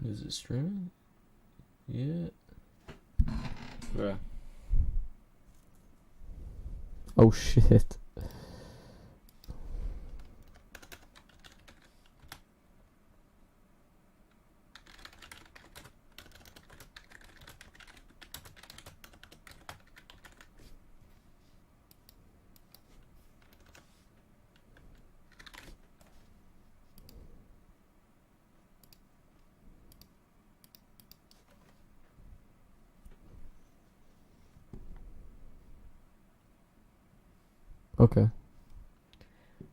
Is it streaming? Yeah. Bruh. Oh shit. Okay.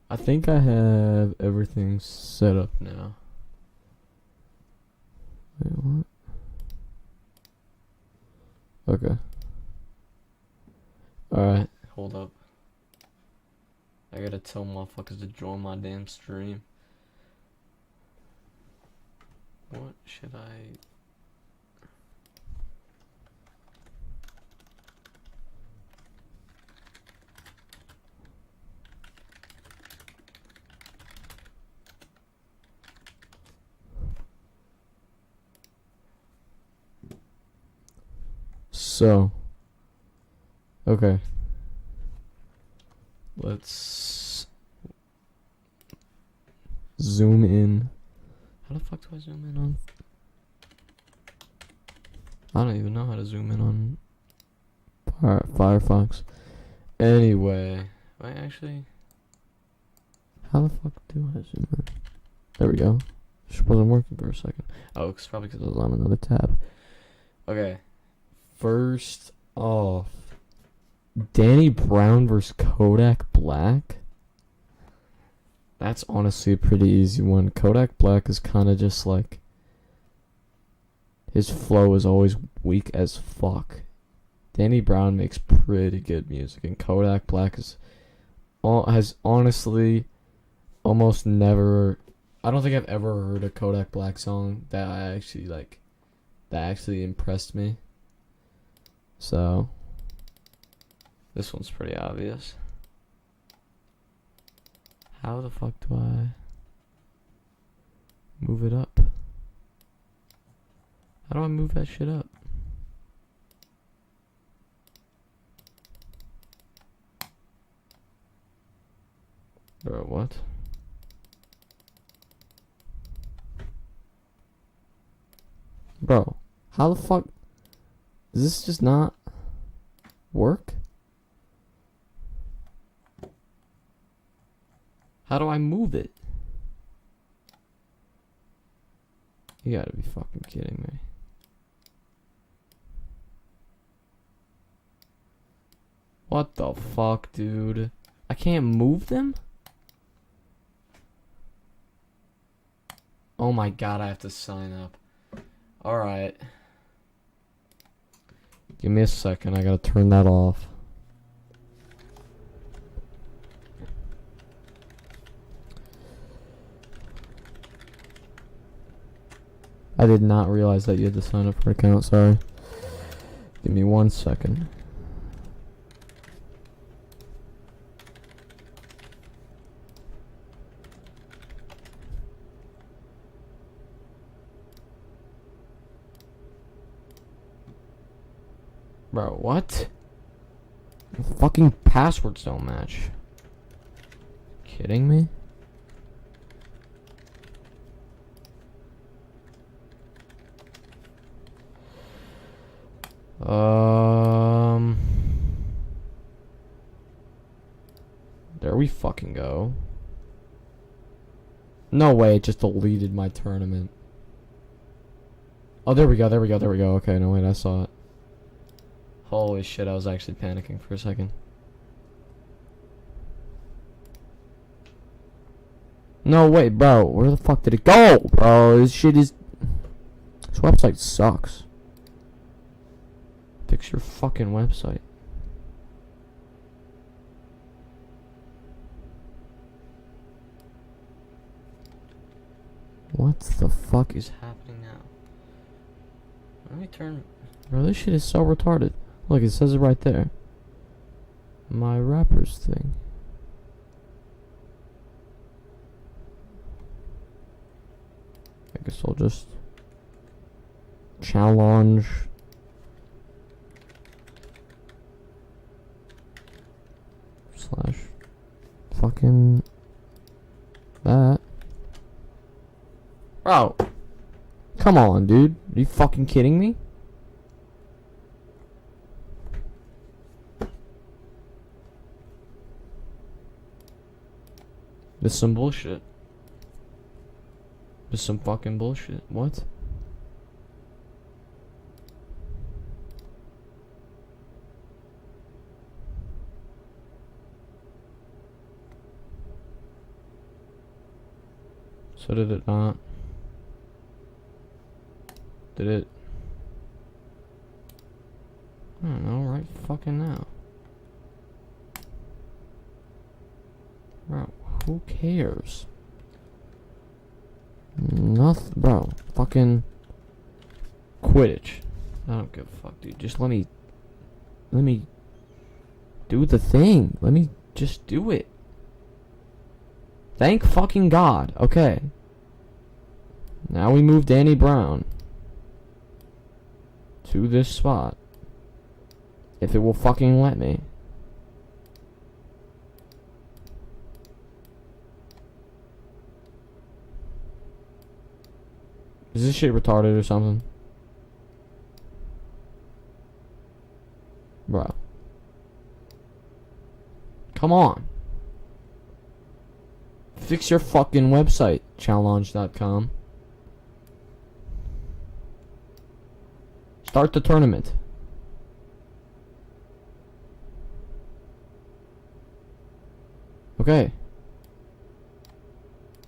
I think I have everything set up now. Wait, what? Okay. Alright. Hold up. I gotta tell motherfuckers to join my damn stream. What should I... So. Okay. Let's... Zoom in. How the fuck do I zoom in on? I don't even know how to zoom in on Firefox. Anyway. Wait, actually... How the fuck do I zoom in? There we go. Just wasn't working for a second. Oh, it's probably because Because I was on another tab. Okay. First off, Danny Brown versus Kodak Black. That's honestly a pretty easy one. Kodak Black is kind of just like, his flow is always weak as fuck. Danny Brown makes pretty good music, and Kodak Black has honestly almost never. I don't think I've ever heard a Kodak Black song that I actually like, that actually impressed me. So, this one's pretty obvious. how the fuck do I move it up? How do I move that shit up? Bro, what? Bro, how the fuck? Does this just not work? How do I move it? You gotta be fucking kidding me. What the fuck, dude? I can't move them? Oh my god, I have to sign up. Alright. Give me a second, I gotta turn that off. I did not realize that you had to sign up for an account, sorry. Give me 1 second. Bro, what? The fucking passwords don't match. Kidding me? There we fucking go. No way, it just deleted my tournament. Oh, there we go, there we go, there we go. Okay, no wait, I saw it. Holy shit, I was actually panicking for a second. No, wait, bro. Where the fuck did it go, bro? This shit is... This website sucks. Fix your fucking website. What the fuck is... Happening now. Let me turn... Bro, this shit is so retarded. Look, it says it right there. My rappers thing. I guess I'll just challenge slash fucking that. Bro, come on, dude. Are you fucking kidding me? This is some bullshit. This is some fucking bullshit. What? So did it not? Did it? I don't know, right fucking now. Bro, who cares? Nothing, bro. Fucking Quidditch. I don't give a fuck, dude. Just let me do the thing. Let me just do it. Thank fucking God. Okay. Now we move Danny Brown to this spot. If it will fucking let me. Is this shit retarded or something? Bro. Come on. Fix your fucking website, challenge.com. Start the tournament. Okay.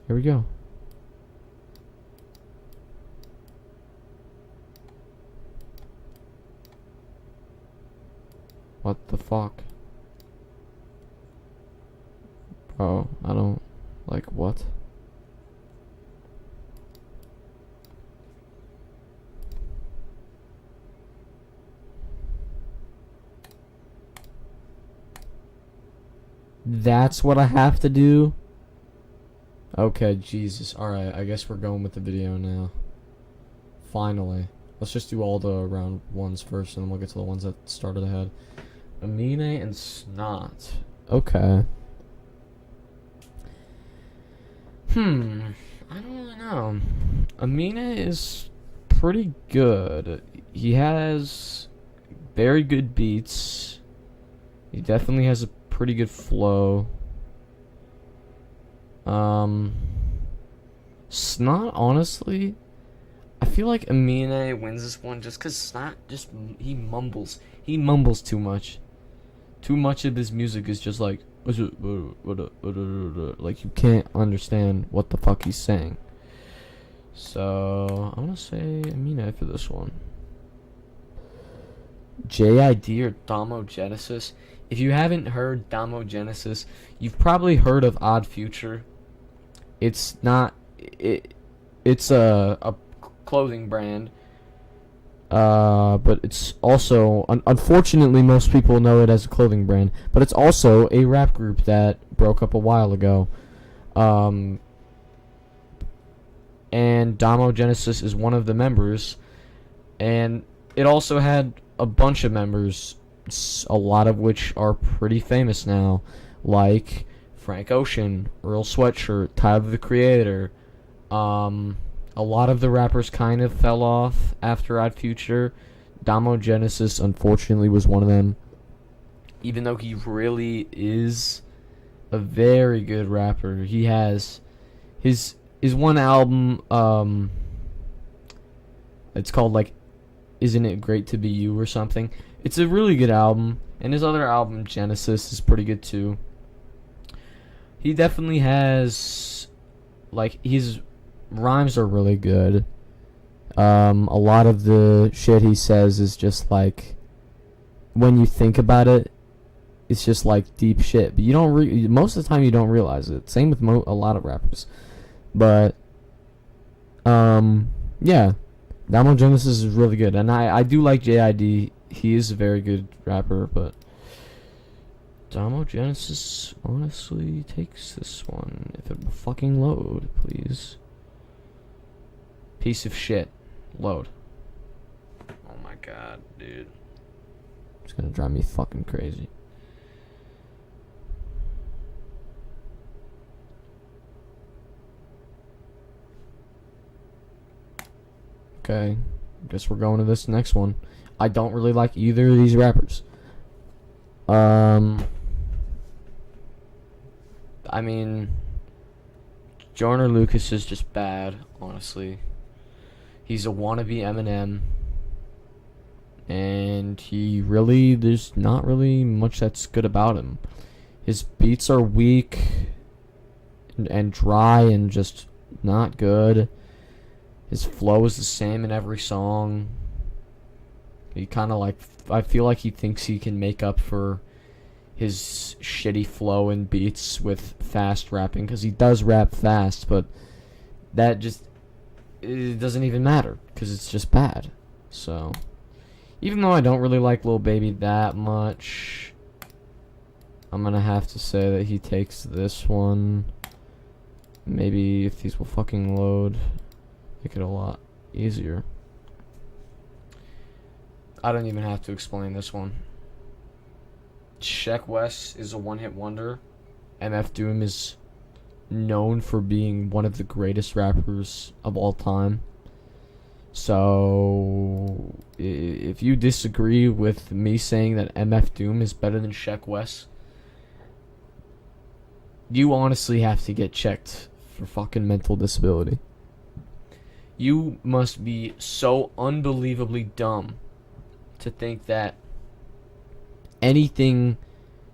Here we go. What the fuck? Bro, I don't... Like, what? That's what I have to do? Okay, Jesus. Alright, I guess we're going with the video now. Finally. Let's just do all the round ones first, and then we'll get to the ones that started ahead. Amine and Snot. Okay. I don't really know. Amina is pretty good. He has very good beats. He definitely has a pretty good flow. Snot, honestly, I feel like Amine wins this one just because Snot he mumbles. He mumbles too much. Too much of his music is just like, like you can't understand what the fuck he's saying. So I'm gonna say Amina for this one. JID or Damogenesis. If you haven't heard Damogenesis, you've probably heard of Odd Future. It's not it's a clothing brand. But it's also, unfortunately, most people know it as a clothing brand, but it's also a rap group that broke up a while ago. And Damogenesis is one of the members, and it also had a bunch of members, a lot of which are pretty famous now, like Frank Ocean, Earl Sweatshirt, Tyler the Creator. A lot of the rappers kind of fell off after Odd Future. Damogenesis, unfortunately, was one of them. Even though he really is a very good rapper. He has his one album, it's called, like, Isn't It Great to Be You or something. It's a really good album. And his other album, Genesis, is pretty good too. He definitely has, like, his rhymes are really good. A lot of the shit he says is just like, when you think about it, it's just like deep shit. But you don't most of the time you don't realize it. Same with a lot of rappers. But yeah, Damogenesis is really good, and I do like JID. He is a very good rapper, but Damogenesis honestly takes this one. If it will fucking load, please. Piece of shit. Load. god, dude. It's gonna drive me fucking crazy. Okay, guess we're going to this next one. I don't really like either of these rappers. I mean, Joyner Lucas is just bad, honestly. He's a wannabe Eminem. And there's not really much that's good about him. His beats are weak and dry and just not good. His flow is the same in every song. He kind of like, I feel like he thinks he can make up for his shitty flow and beats with fast rapping, because he does rap fast, but that just, it doesn't even matter because it's just bad. So even though I don't really like Lil Baby that much, I'm gonna have to say that he takes this one. Maybe if these will fucking load, make it a lot easier. I don't even have to explain this one. Sheck Wes is a one-hit wonder. MF Doom is known for being one of the greatest rappers of all time. So if you disagree with me saying that MF Doom is better than Sheck Wes, you honestly have to get checked for fucking mental disability. You must be so unbelievably dumb to think that anything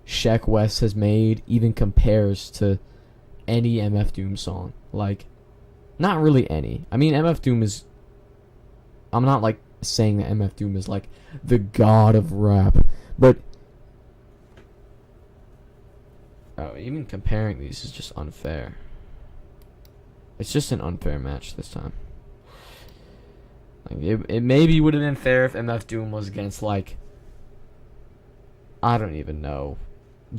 Sheck Wes has made even compares to any MF Doom song. Like, not really any. I mean, MF Doom is, I'm not like saying that MF Doom is like the god of rap, but even comparing these is just unfair. It's just an unfair match this time. Like, it maybe would have been fair if MF Doom was against, like, I don't even know,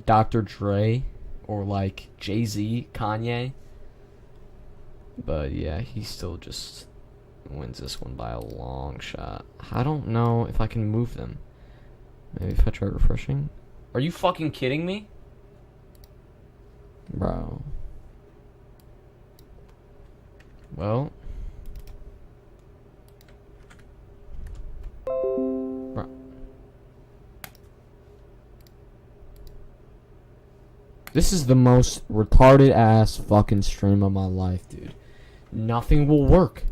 Dr. Dre or like Jay-Z, Kanye. But yeah, he still just wins this one by a long shot. I don't know if I can move them. Maybe if I try refreshing. Are you fucking kidding me? Bro. Well. Bro. This is the most retarded ass fucking stream of my life, dude. Nothing will work.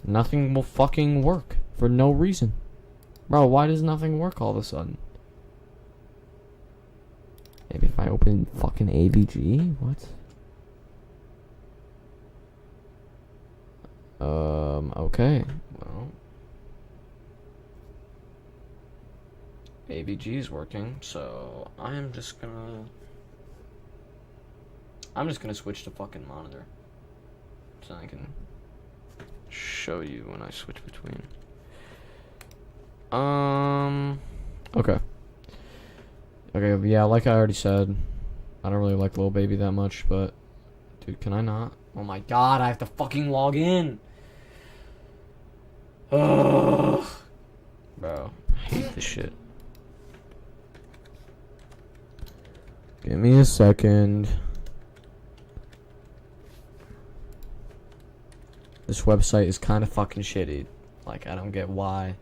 Nothing will fucking work for no reason. Bro, why does nothing work all of a sudden? Maybe if I open fucking AVG? What? Okay. Well. AVG is working, so I'm just gonna switch to fucking monitor. So I can show you when I switch between. Okay. Okay, yeah, like I already said, I don't really like Lil Baby that much, but dude, can I not? Oh my god, I have to fucking log in. Ugh. Bro, I hate this shit. Give me a second. This website is kind of fucking shitty. Like, I don't get why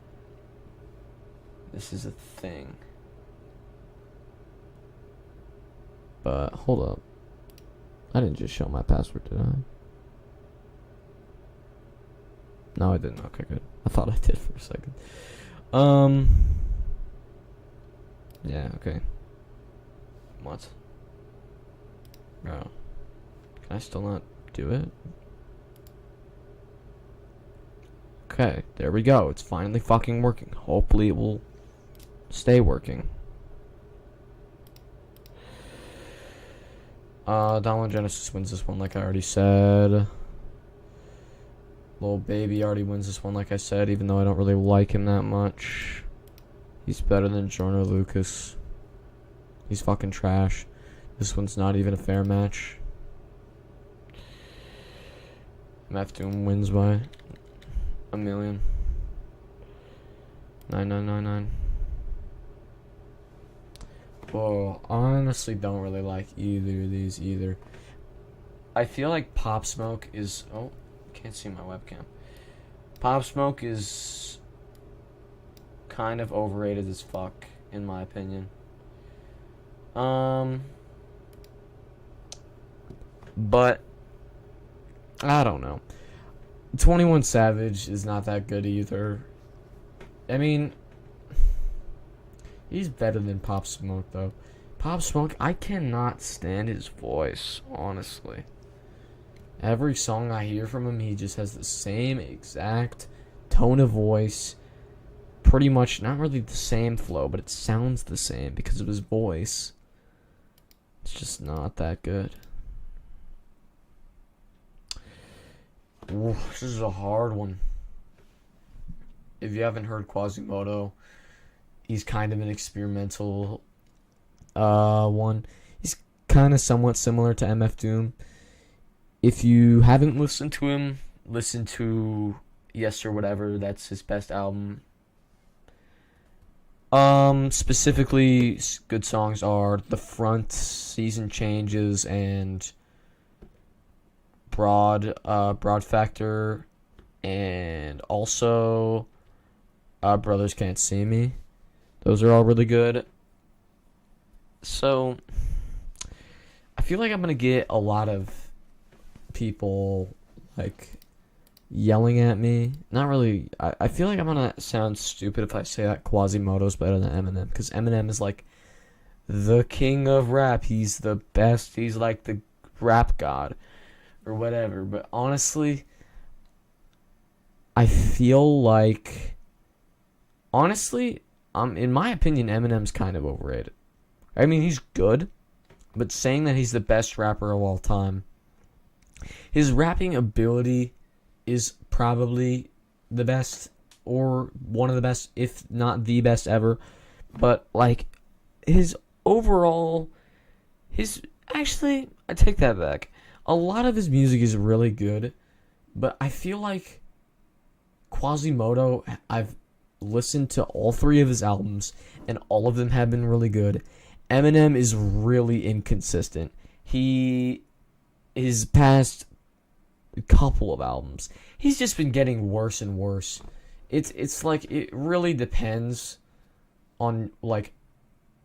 this is a thing. But, hold up. I didn't just show my password, did I? No, I didn't. Okay, good. I thought I did for a second. Yeah, okay. What? Bro. Can I still not do it? Okay, there we go. It's finally fucking working. Hopefully it will stay working. Download Genesis wins this one, like I already said. Lil Baby already wins this one, like I said, even though I don't really like him that much. He's better than Joyner Lucas. He's fucking trash. This one's not even a fair match. MF Doom wins by a million. 9999. Well, I honestly don't really like either of these either. I feel like Pop Smoke is... Oh, can't see my webcam. Pop Smoke is kind of overrated as fuck, in my opinion. But I don't know. 21 Savage is not that good either. I mean, he's better than Pop Smoke though. Pop Smoke, I cannot stand his voice, honestly. Every song I hear from him, he just has the same exact tone of voice. Pretty much, not really the same flow, but it sounds the same because of his voice. It's just not that good. Ooh, this is a hard one. If you haven't heard Quasimodo, he's kind of an experimental one. He's kind of somewhat similar to MF Doom. If you haven't listened to him, listen to Yes or Whatever. That's his best album. Specifically, good songs are The Front, Season Changes, and Broad Factor, and also Brothers Can't See Me. Those are all really good. So, I feel like I'm going to get a lot of people, like, yelling at me. Not really. I feel like I'm going to sound stupid if I say that Quasimodo's better than Eminem, because Eminem is, like, the king of rap. He's the best. He's, like, the rap god, or whatever. But honestly, I feel like... Honestly, in my opinion, Eminem's kind of overrated. I mean, he's good, but saying that he's the best rapper of all time, his rapping ability is probably the best, or one of the best, if not the best ever. But, like, his overall, actually, I take that back. A lot of his music is really good, but I feel like Quasimodo, I've listened to all three of his albums, and all of them have been really good. Eminem is really inconsistent. His past couple of albums, he's just been getting worse and worse. It's like, it really depends on, like,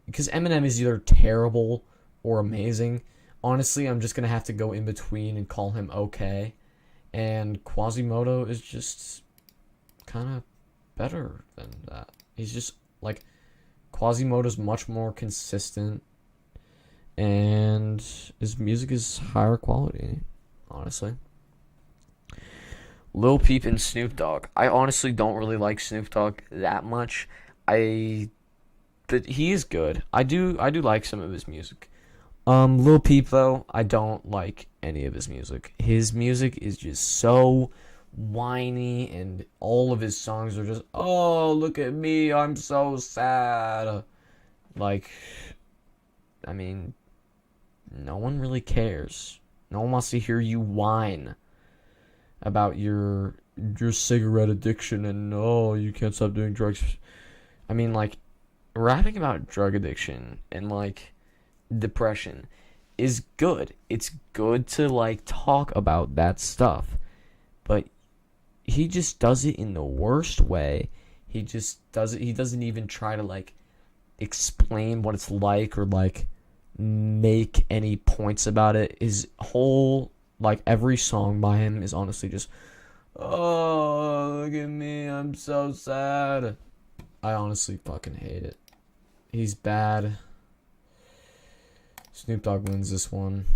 because Eminem is either terrible or amazing. Honestly, I'm just gonna have to go in between and call him okay. And Quasimodo is just kind of better than that. He's just, like, Quasimodo's much more consistent, and his music is higher quality, honestly. Lil Peep and Snoop Dogg. I honestly don't really like Snoop Dogg that much. But he is good. I do like some of his music. Lil Peep, though, I don't like any of his music. His music is just so whiny, and all of his songs are just, oh, look at me, I'm so sad. Like, I mean, no one really cares. No one wants to hear you whine about your cigarette addiction and, oh, you can't stop doing drugs. I mean, like, rapping about drug addiction and, like, depression is good. It's good to, like, talk about that stuff. But he just does it in the worst way. He just does it. He doesn't even try to, like, explain what it's like, or, like, make any points about it. His whole, like, every song by him is honestly just, oh, look at me, I'm so sad. I honestly fucking hate it. He's bad. Snoop Dogg wins this one.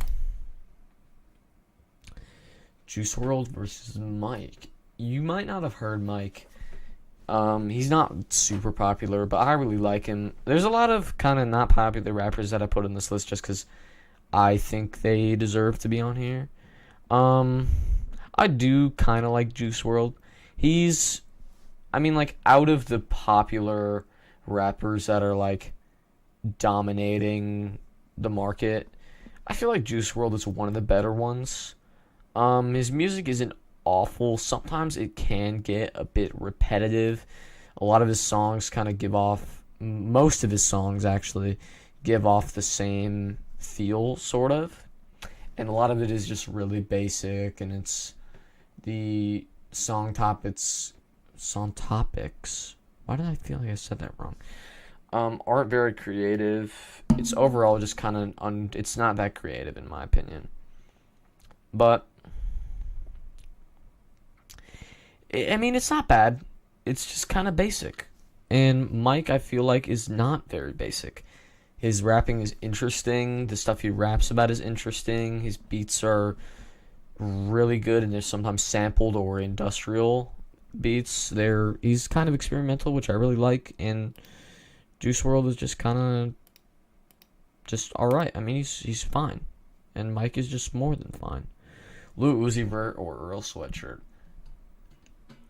Juice WRLD versus Mike. You might not have heard Mike. He's not super popular, but I really like him. There's a lot of kind of not popular rappers that I put on this list just because I think they deserve to be on here. I do kind of like Juice WRLD. He's, I mean, like, out of the popular rappers that are, like, dominating the market, I feel like Juice WRLD is one of the better ones. His music isn't awful. Sometimes it can get a bit repetitive. A lot of his songs kind of most of his songs actually give off the same feel, sort of. And a lot of it is just really basic, and it's the song topics. Why did I feel like I said that wrong? Aren't very creative. It's overall just kind of it's not that creative in my opinion. But I mean, it's not bad. It's just kind of basic. And Mike, I feel like, is not very basic. His rapping is interesting. The stuff he raps about is interesting. His beats are really good, and they're sometimes sampled or industrial beats. He's kind of experimental, which I really like, and Juice WRLD is just kind of just all right. I mean, he's fine, and Mike is just more than fine. Lil Uzi Vert or Earl Sweatshirt.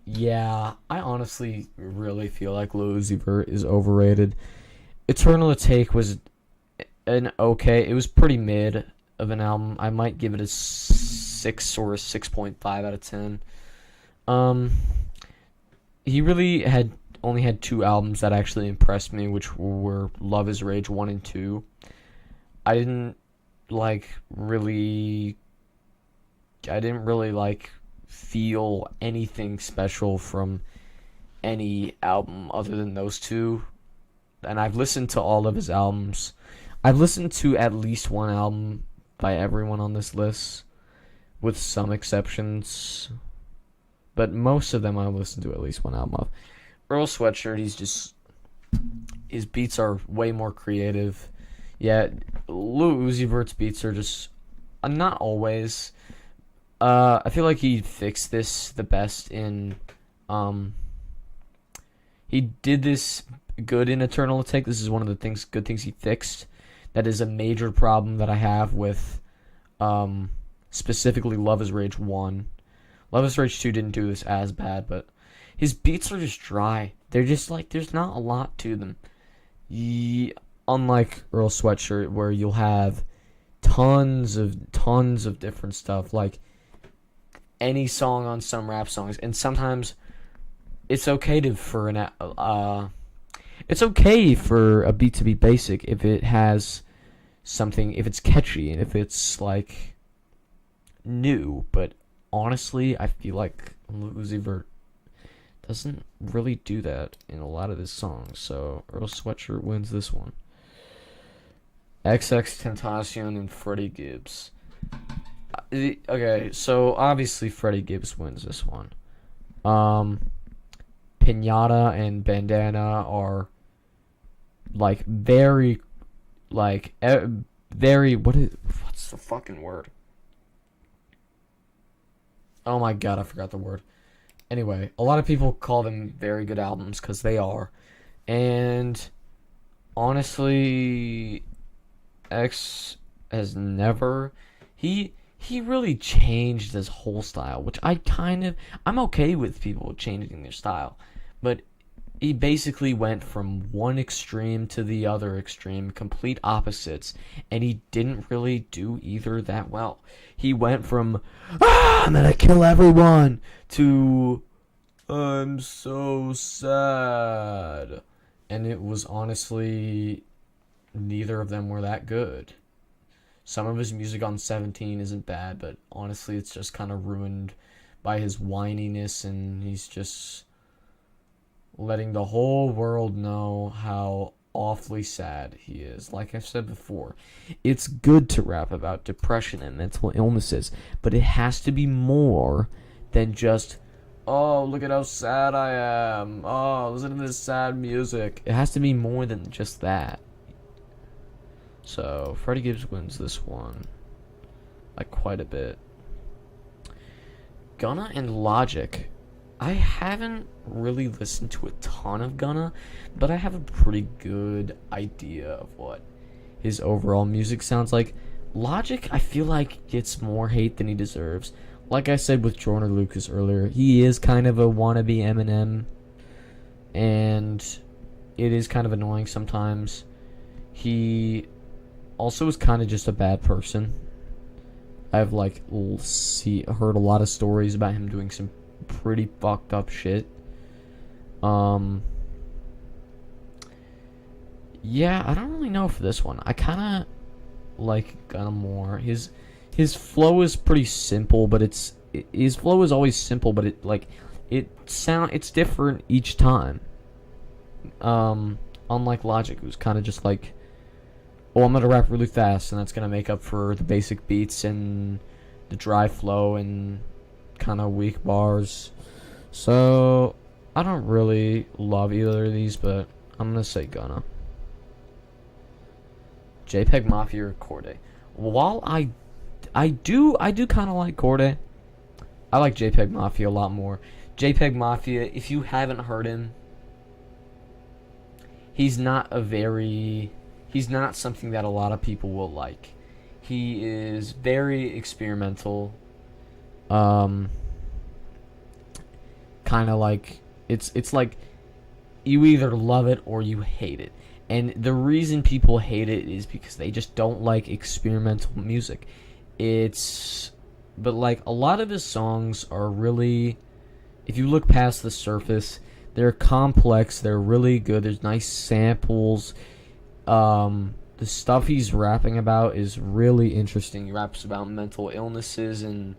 Yeah, I honestly really feel like Lil Uzi Vert is overrated. Eternal Take was it was pretty mid of an album. I might give it a 6 or a 6.5 out of 10. He really only had 2 albums that actually impressed me, which were Love Is Rage 1 and 2. I didn't really feel anything special from any album other than those 2. And I've listened to all of his albums. I've listened to at least one album by everyone on this list, with some exceptions. But most of them I've listened to at least one album of. Earl Sweatshirt, his beats are way more creative. Yeah, Lil Uzi Vert's beats are just, not always. I feel like he fixed this the best in, he did this good in Eternal Take. This is one of the good things he fixed. That is a major problem that I have with, specifically Love Is Rage 1. Love Is Rage 2 didn't do this as bad, but his beats are just dry. They're just there's not a lot to them. Unlike Earl Sweatshirt, where you'll have tons of different stuff, like any song on some rap songs, and sometimes it's okay for a beat to be basic if it has something, if it's catchy and if it's new. But honestly, I feel like Lil Uzi Vert doesn't really do that in a lot of his songs, so Earl Sweatshirt wins this one. XXXTentacion and Freddie Gibbs. Okay, so obviously Freddie Gibbs wins this one. Pinata and Bandana are very what's the fucking word? Oh my god, I forgot the word. Anyway, a lot of people call them very good albums because they are. And honestly, X has never, he really changed his whole style, which I'm okay with people changing their style, but he basically went from one extreme to the other extreme, complete opposites, and he didn't really do either that well. He went from, I'm gonna kill everyone, to, I'm so sad. And it was honestly, neither of them were that good. Some of his music on 17 isn't bad, but honestly it's just kind of ruined by his whininess, and he's just letting the whole world know how awfully sad he is. Like I've said before, it's good to rap about depression and mental illnesses, but it has to be more than just, oh, look at how sad I am, oh, listen to this sad music. It has to be more than just that. So Freddie Gibbs wins this one quite a bit. Gunna and Logic. I haven't really listened to a ton of Gunna, but I have a pretty good idea of what his overall music sounds like. Logic, I feel like, gets more hate than he deserves. Like I said with Joyner Lucas earlier, he is kind of a wannabe Eminem, and it is kind of annoying sometimes. He also is kind of just a bad person. I've heard a lot of stories about him doing some pretty fucked up shit. Yeah, I don't really know for this one. I kind of like Gunna more. His flow is pretty simple, but his flow is always simple, but it's different each time. Unlike Logic, who's kind of just like, oh, I'm gonna rap really fast, and that's gonna make up for the basic beats and the dry flow and kind of weak bars. So I don't really love either of these, but I'm gonna say Gunna. JPEG Mafia or Corday. While I do kind of like Corday, I like JPEG Mafia a lot more. JPEG Mafia, if you haven't heard him, he's not something that a lot of people will like. He is very experimental. Kind of like it's like you either love it or you hate it. And the reason people hate it is because they just don't like experimental music. But like a lot of his songs are really, if you look past the surface, they're complex, they're really good, there's nice samples. The stuff he's rapping about is really interesting. He raps about mental illnesses and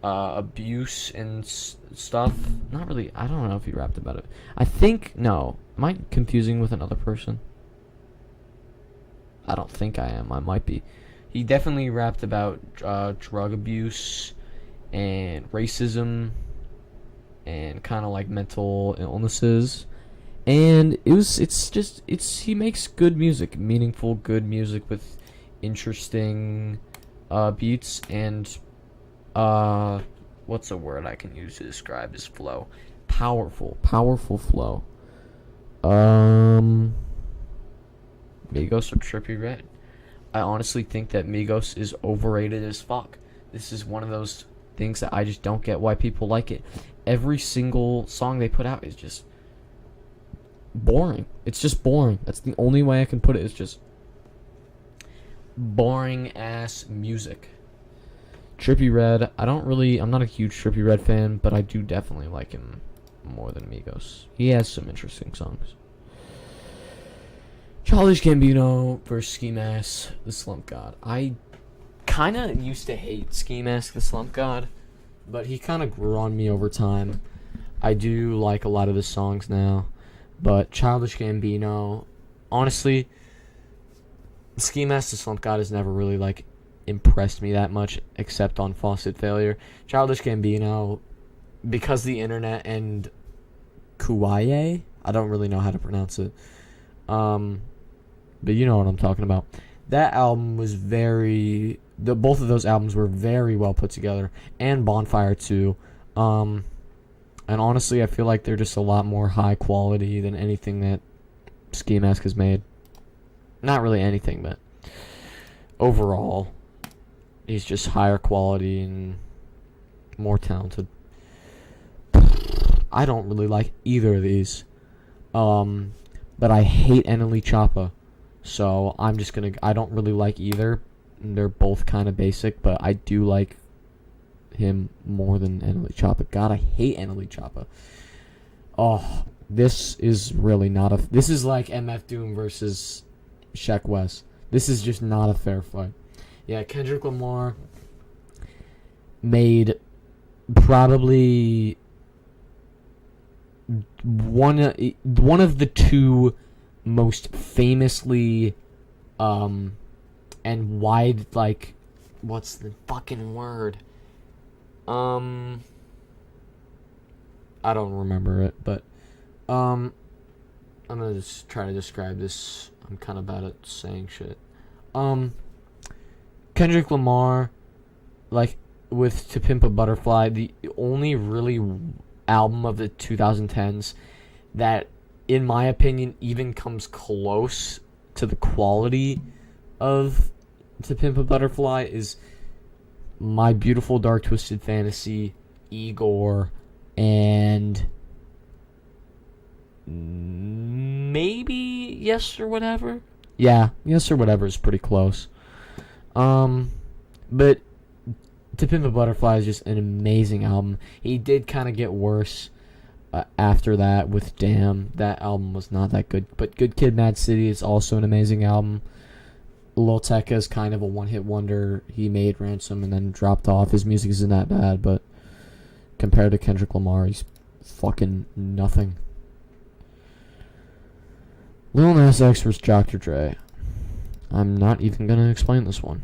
abuse and stuff. Not really, I don't know if he rapped about it. I think, no. Am I confusing with another person? I don't think I am. I might be. He definitely rapped about drug abuse and racism and kind of like mental illnesses. And he makes good music, meaningful, good music with interesting beats and what's a word I can use to describe his flow? Powerful flow. Migos or Trippie Redd? I honestly think that Migos is overrated as fuck. This is one of those things that I just don't get why people like it. Every single song they put out is just boring. It's just boring. That's the only way I can put it. It's just boring ass music. Trippie Redd, I'm not a huge Trippie Redd fan, but I do definitely like him more than Migos. He has some interesting songs. Childish Gambino versus Ski Mask, the Slump God. I kind of used to hate Ski Mask, the Slump God, but he kind of grew on me over time. I do like a lot of his songs now, but Childish Gambino, honestly, Ski Mask, the Slump God has never really like impressed me that much, except on Faucet Failure. Childish Gambino, because the internet and Kuwaye, I don't really know how to pronounce it. But you know what I'm talking about. That album was both of those albums were very well put together, and Bonfire too. And honestly, I feel like they're just a lot more high quality than anything that Ski Mask has made. Not really anything, but overall, he's just higher quality and more talented. I don't really like either of these. But I hate Eneli Choppa. So I don't really like either. They're both kind of basic, but I do like him more than Eneli Choppa. God, I hate Eneli Choppa. Oh, this is really not this is like MF Doom versus Sheck West. This is just not a fair fight. Yeah, Kendrick Lamar made probably one of the two most famously and wide, like, what's the fucking word? I don't remember it, but I'm gonna just try to describe this. I'm kind of bad at saying shit. Kendrick Lamar, like, with To Pimp a Butterfly, the only really album of the 2010s that, in my opinion, even comes close to the quality of To Pimp a Butterfly is My Beautiful Dark Twisted Fantasy, Igor, and maybe Yes or Whatever. Yeah, Yes or Whatever is pretty close. But To Pimp a Butterfly is just an amazing album. He did kind of get worse after that with Damn, that album was not that good. But Good Kid, Mad City is also an amazing album. Lil Tecca is kind of a one-hit wonder. He made Ransom and then dropped off. His music isn't that bad, but compared to Kendrick Lamar, he's fucking nothing. Lil Nas X vs. Dr. Dre. I'm not even gonna explain this one.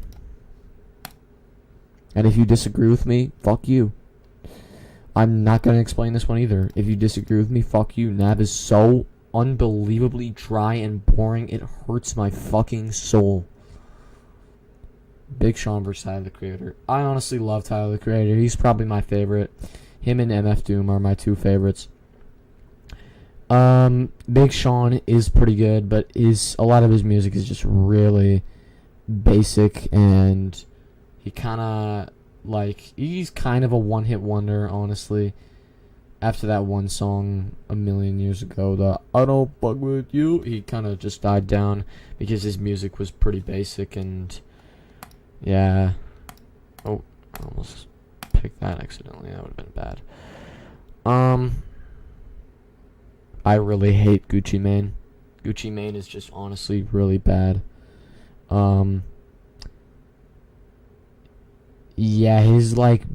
And if you disagree with me, fuck you. I'm not gonna explain this one either. If you disagree with me, fuck you. Nav is so unbelievably dry and boring, it hurts my fucking soul. Big Sean vs. Tyler, the Creator. I honestly love Tyler, the Creator. He's probably my favorite. Him and MF Doom are my two favorites. Big Sean is pretty good, but a lot of his music is just really basic, and he he's kind of a one-hit wonder, honestly. After that one song a million years ago, the I Don't Fuck With You, he kind of just died down because his music was pretty basic, and yeah. Oh, I almost picked that accidentally. That would have been bad. I really hate Gucci Mane. Gucci Mane is just honestly really bad. Yeah, his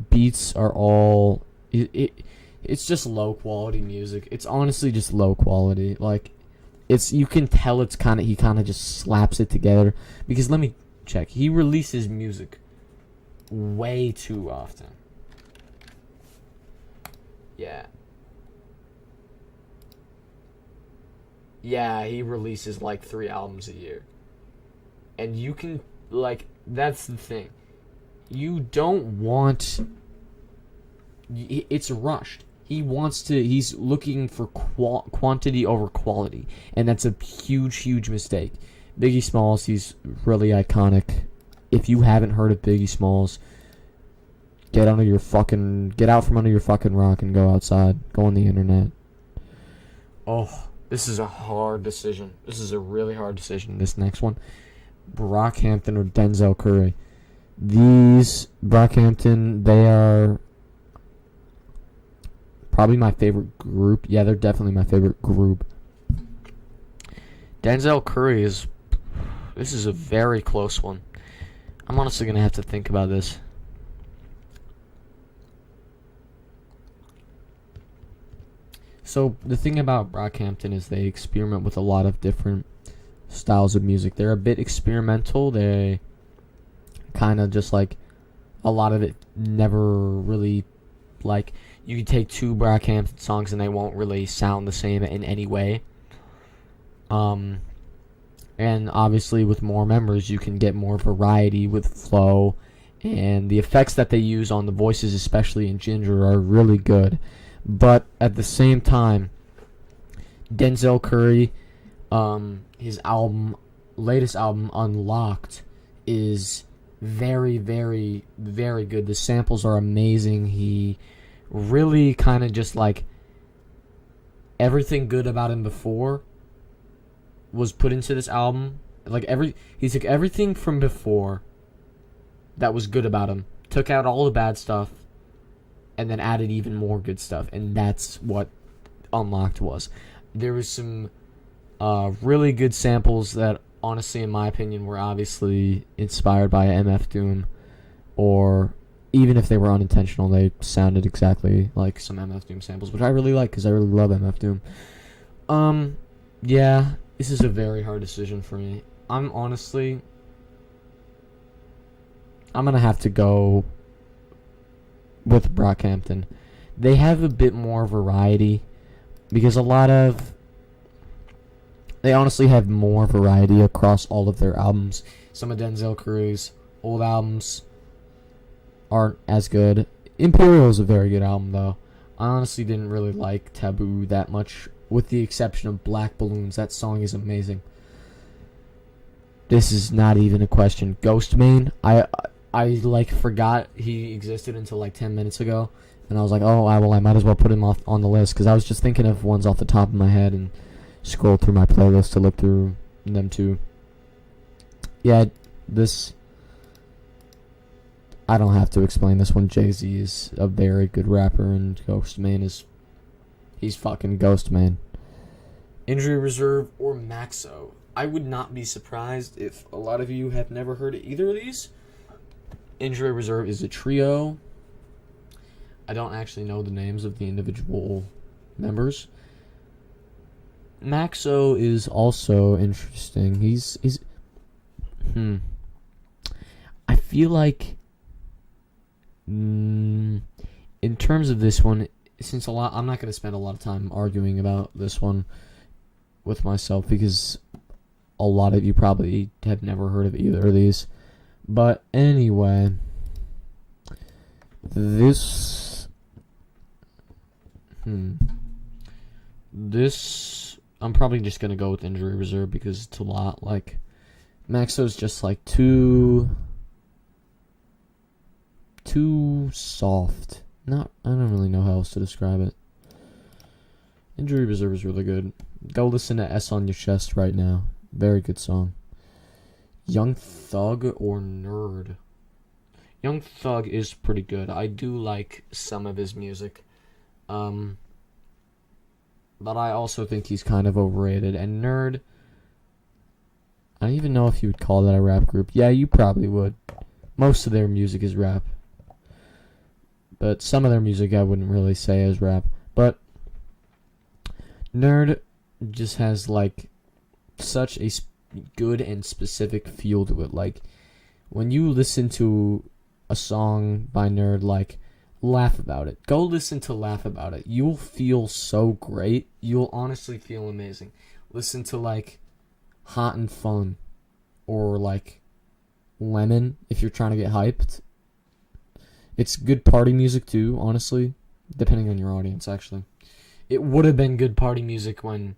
beats are all it's just low quality music. It's honestly just low quality. You can tell he kind of just slaps it together, because let me check. He releases music way too often. Yeah. Yeah, he releases 3 albums a year. And you can, that's the thing. You don't want... It's rushed. He's looking for quantity over quality. And that's a huge, huge mistake. Biggie Smalls, he's really iconic. If you haven't heard of Biggie Smalls, get out from under your fucking rock and go outside. Go on the internet. Oh... This is a hard decision. This is a really hard decision. This next one. Brockhampton or Denzel Curry. Brockhampton, they are probably my favorite group. Yeah, they're definitely my favorite group. Denzel Curry this is a very close one. I'm honestly going to have to think about this. So the thing about Brockhampton is they experiment with a lot of different styles of music. They're a bit experimental. They kind of just a lot of it never really you can take 2 Brockhampton songs and they won't really sound the same in any way. And obviously with more members you can get more variety with flow, and the effects that they use on the voices, especially in Ginger, are really good. But at the same time, Denzel Curry, his latest album, Unlocked, is very, very, very good. The samples are amazing. He really kind of just everything good about him before was put into this album. He took everything from before that was good about him, took out all the bad stuff, and then added even more good stuff, and that's what Unlocked was. There was some really good samples that, honestly, in my opinion, were obviously inspired by MF Doom, or even if they were unintentional, they sounded exactly like some MF Doom samples, which I really like because I really love MF Doom. Yeah, this is a very hard decision for me. I'm gonna have to go with Brockhampton. They have a bit more variety, because they honestly have more variety across all of their albums. Some of Denzel Curry's old albums aren't as good. Imperial is a very good album, though. I honestly didn't really like Taboo that much, with the exception of Black Balloons. That song is amazing. This is not even a question. Ghostemane, I forgot he existed until 10 minutes ago, and I was like, oh, I might as well put him on the list, because I was just thinking of ones off the top of my head and scrolled through my playlist to look through them too. Yeah, I don't have to explain this one. Jay-Z is a very good rapper, and Ghostemane He's fucking ghost, man. Injury Reserve or Maxo. I would not be surprised if a lot of you have never heard of either of these. Injury Reserve is a trio. I don't actually know the names of the individual members. Maxo is also interesting. He's I feel like in terms of this one, since I'm not going to spend a lot of time arguing about this one with myself because a lot of you probably have never heard of either of these. But anyway, this I'm probably just going to go with Injury Reserve because it's a lot like Maxo's just like too soft. I don't really know how else to describe it. Injury Reserve is really good. Go listen to S on Your Chest right now. Very good song. Young Thug or Nerd? Young Thug is pretty good. I do like some of his music. But I also think he's kind of overrated. And Nerd, I don't even know if you would call that a rap group. Yeah, you probably would. Most of their music is rap. But some of their music I wouldn't really say is rap. But Nerd just has like such a good and specific feel to it. Like when you listen to a song by Nerd like Laugh About It, go listen to Laugh About It. You'll feel so great. You'll honestly feel amazing. Listen to like Hot and Fun or like Lemon if you're trying to get hyped. It's good party music too, honestly, depending on your audience actually. It would have been good party music when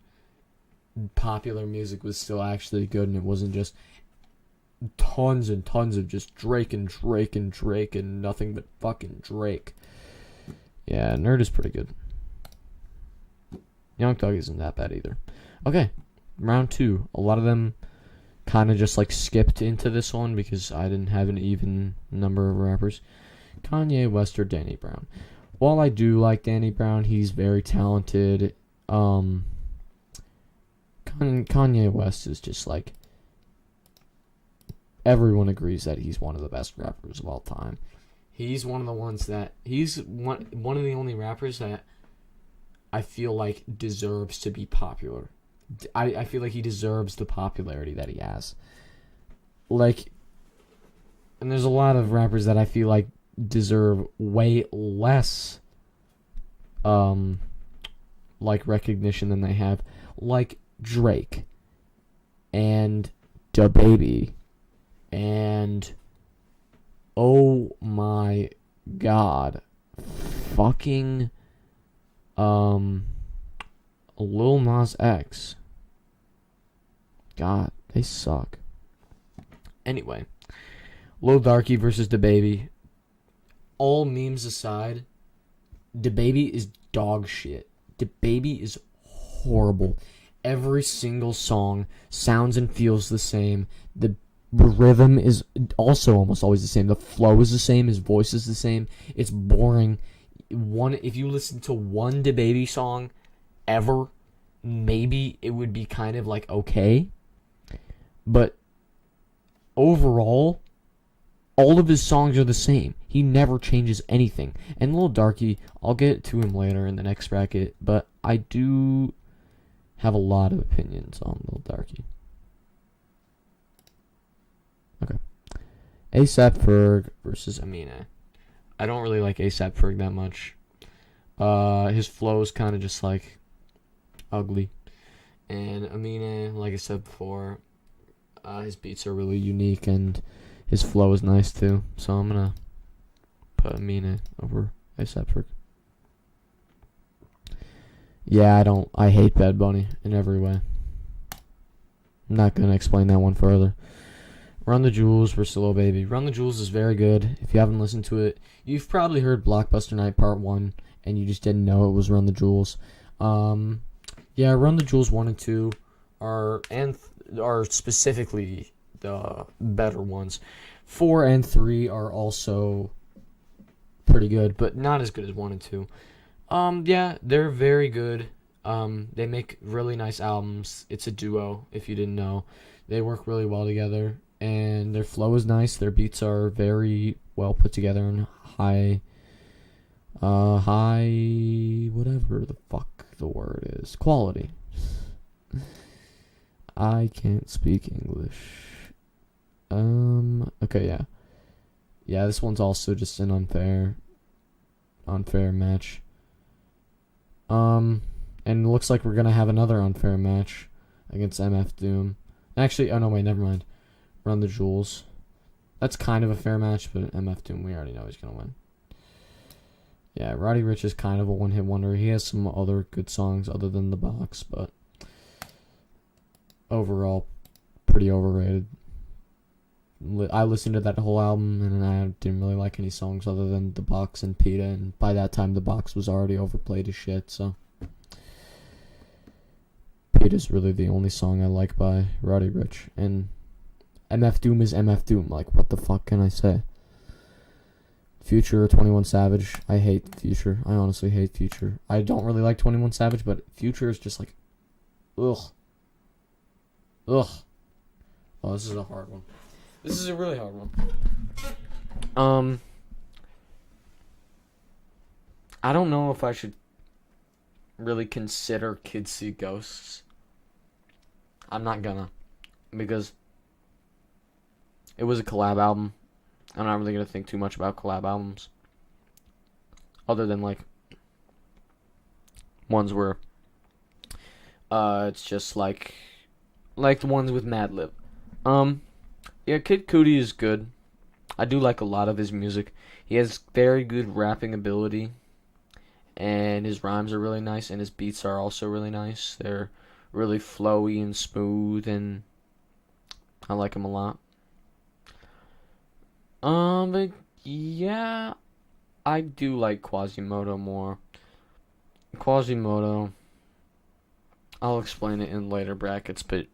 popular music was still actually good and it wasn't just tons and tons of just Drake and Drake and Drake and nothing but fucking Drake. Yeah, Nerd is pretty good. Young Thug isn't that bad either. Okay, round 2. A lot of them kind of just like skipped into this one because I didn't have an even number of rappers. Kanye West or Danny Brown. While I do like Danny Brown, he's very talented. Kanye West is just like, everyone agrees that he's one of the best rappers of all time. He's one of the ones that he's one of the only rappers that I feel like deserves to be popular. I feel like he deserves the popularity that he has. Like, and there's a lot of rappers that I feel like deserve way less like recognition than they have, like Drake and DaBaby and oh my god, fucking Lil Nas X. God, they suck. Anyway, Lil Darky versus DaBaby. All memes aside, DaBaby is dog shit. DaBaby is horrible. Every single song sounds and feels the same. The rhythm is also almost always the same. The flow is the same. His voice is the same. It's boring. If you listen to one DaBaby song ever, maybe it would be kind of like okay. But overall, all of his songs are the same. He never changes anything. And Lil Darky, I'll get to him later in the next bracket, but I do have a lot of opinions on Lil Darky. Okay. A$AP Ferg versus Amine. I don't really like A$AP Ferg that much. His flow is kind of just like ugly. And Amine, like I said before, his beats are really unique and his flow is nice too. So I'm gonna put Amine over A$AP Ferg. Yeah, I hate Bad Bunny in every way. I'm not gonna explain that one further. Run the Jewels versus Lil Baby. Run the Jewels is very good. If you haven't listened to it, you've probably heard Blockbuster Night Part 1 and you just didn't know it was Run the Jewels. Yeah, Run the Jewels 1 and 2 are specifically the better ones. 4 and 3 are also pretty good, but not as good as 1 and 2. Yeah, they're very good. They make really nice albums. It's a duo, if you didn't know. They work really well together, and their flow is nice. Their beats are very well put together and high, whatever the fuck the word is, quality. I can't speak English. Okay, yeah. Yeah, this one's also just an unfair match. And it looks like we're gonna have another unfair match against MF Doom. Actually, oh no, wait, never mind. Run the Jewels. That's kind of a fair match, but MF Doom, we already know he's gonna win. Yeah, Roddy Ricch is kind of a one-hit wonder. He has some other good songs other than The Box, but overall, pretty overrated. I listened to that whole album, and I didn't really like any songs other than The Box and PETA, and by that time, The Box was already overplayed as shit, so PETA's really the only song I like by Roddy Ricch, and MF Doom is MF Doom. Like, what the fuck can I say? Future, 21 Savage. I hate Future. I honestly hate Future. I don't really like 21 Savage, but Future is just like, ugh. Ugh. Oh, this is a hard one. This is a really hard one. I don't know if I should really consider Kids See Ghosts. I'm not gonna. Because it was a collab album. I'm not really gonna think too much about collab albums. Other than, like, ones where it's just like the ones with Madlib. Yeah, Kid Cudi is good. I do like a lot of his music. He has very good rapping ability, and his rhymes are really nice, and his beats are also really nice. They're really flowy and smooth, and I like him a lot. But yeah, I do like Quasimodo more. Quasimodo, I'll explain it in later brackets, but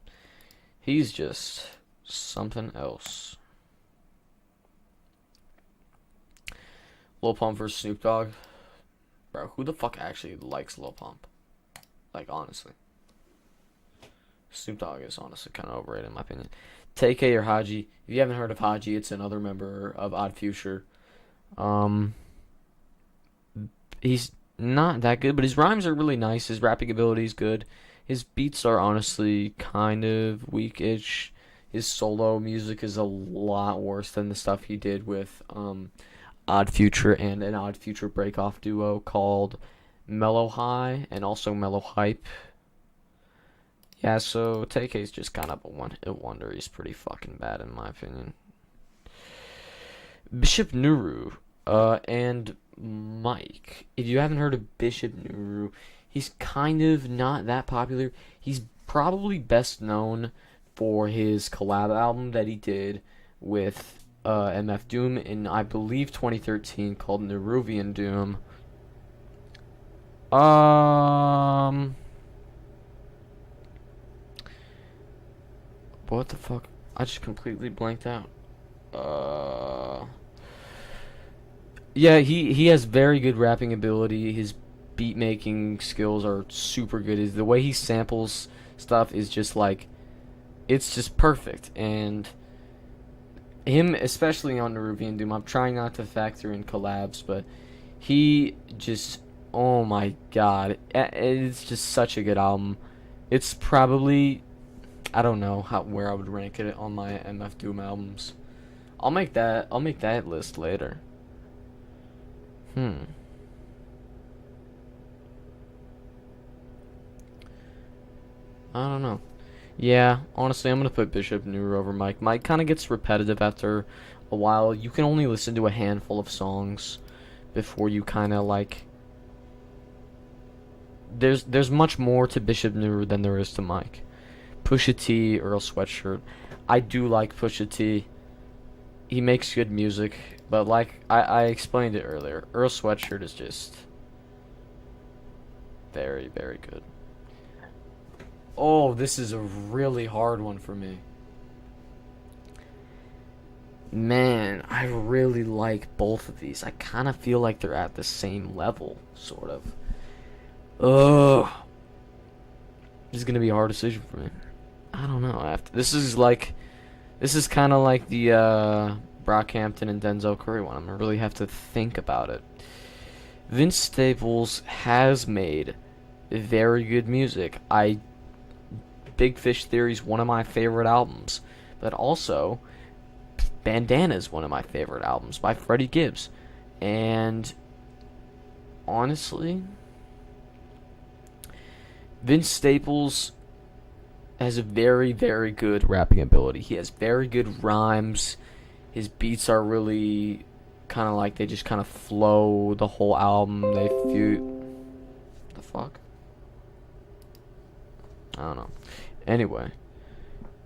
he's just something else. Lil Pump versus Snoop Dogg. Bro, who the fuck actually likes Lil Pump? Like, honestly. Snoop Dogg is honestly kind of overrated in my opinion. TK or Haji. If you haven't heard of Haji, it's another member of Odd Future. He's not that good, but his rhymes are really nice. His rapping ability is good. His beats are honestly kind of weak-ish. His solo music is a lot worse than the stuff he did with Odd Future and an Odd Future breakoff duo called Mellow High and also Mellow Hype. Yeah, so TK's just kind of a one-hit wonder. He's pretty fucking bad in my opinion. Bishop Nuru and Mike. If you haven't heard of Bishop Nuru, he's kind of not that popular. He's probably best known for his collab album that he did with MF Doom in, I believe, 2013 called Neruvian Doom. What the fuck? I just completely blanked out. Yeah, he has very good rapping ability. His beat making skills are super good. The way he samples stuff is just like, it's just perfect. And him, especially on Neruvian Doom, I'm trying not to factor in collabs, but he just, oh my god, it's just such a good album. It's probably, I don't know where I would rank it on my MF Doom albums. I'll make that list later. I don't know. Yeah, honestly, I'm gonna put Bishop Nuru over Mike. Mike kind of gets repetitive after a while. You can only listen to a handful of songs before you kind of like. There's much more to Bishop Nuru than there is to Mike. Pusha T, Earl Sweatshirt. I do like Pusha T. He makes good music, but like I explained it earlier, Earl Sweatshirt is just very, very good. Oh, this is a really hard one for me. Man, I really like both of these. I kind of feel like they're at the same level, sort of. Ugh. This is gonna be a hard decision for me. I don't know. This is kind of like the Brockhampton and Denzel Curry one. I'm gonna really have to think about it. Vince Staples has made very good music. Big Fish Theory is one of my favorite albums, but also Bandana is one of my favorite albums by Freddie Gibbs. And honestly, Vince Staples has a very, very good rapping ability. He has very good rhymes. His beats are really kind of like they just kind of flow the whole album. They feel the fuck. I don't know. Anyway,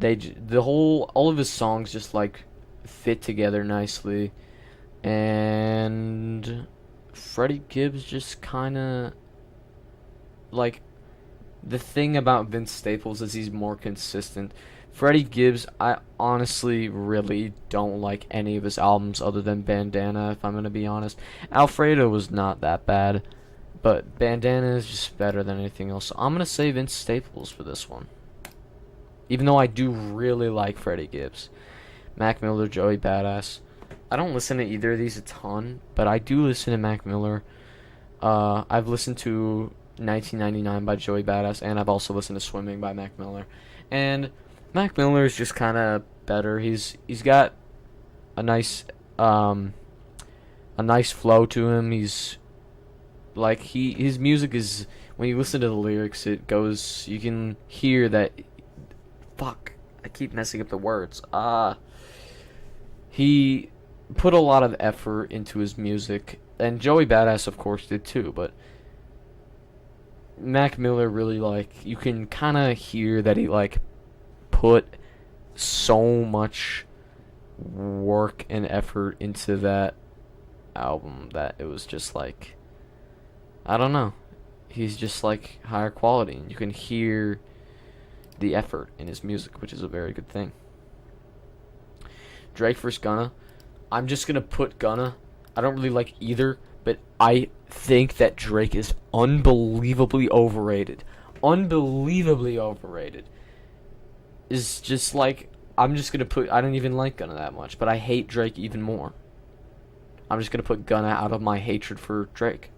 all of his songs just like fit together nicely, and Freddie Gibbs just kind of like the thing about Vince Staples is he's more consistent. Freddie Gibbs, I honestly really don't like any of his albums other than Bandana, if I'm gonna be honest. Alfredo was not that bad, but Bandana is just better than anything else. So I'm gonna say Vince Staples for this one. Even though I do really like Freddie Gibbs. Mac Miller, Joey Badass. I don't listen to either of these a ton, but I do listen to Mac Miller. I've listened to 1999 by Joey Badass, and I've also listened to Swimming by Mac Miller. And Mac Miller is just kind of better. He's got a nice flow to him. He's like his music is, when you listen to the lyrics, it goes, you can hear that. Fuck, I keep messing up the words. He put a lot of effort into his music, and Joey Badass of course did too, but Mac Miller really, like, you can kind of hear that he like put so much work and effort into that album that it was just like, I don't know, he's just like higher quality, and you can hear the effort in his music, which is a very good thing. Drake vs. Gunna. I'm just gonna put Gunna. I don't really like either, but I think that Drake is unbelievably overrated. Unbelievably overrated. Is just like, I'm just gonna put, I don't even like Gunna that much, but I hate Drake even more. I'm just gonna put Gunna out of my hatred for Drake.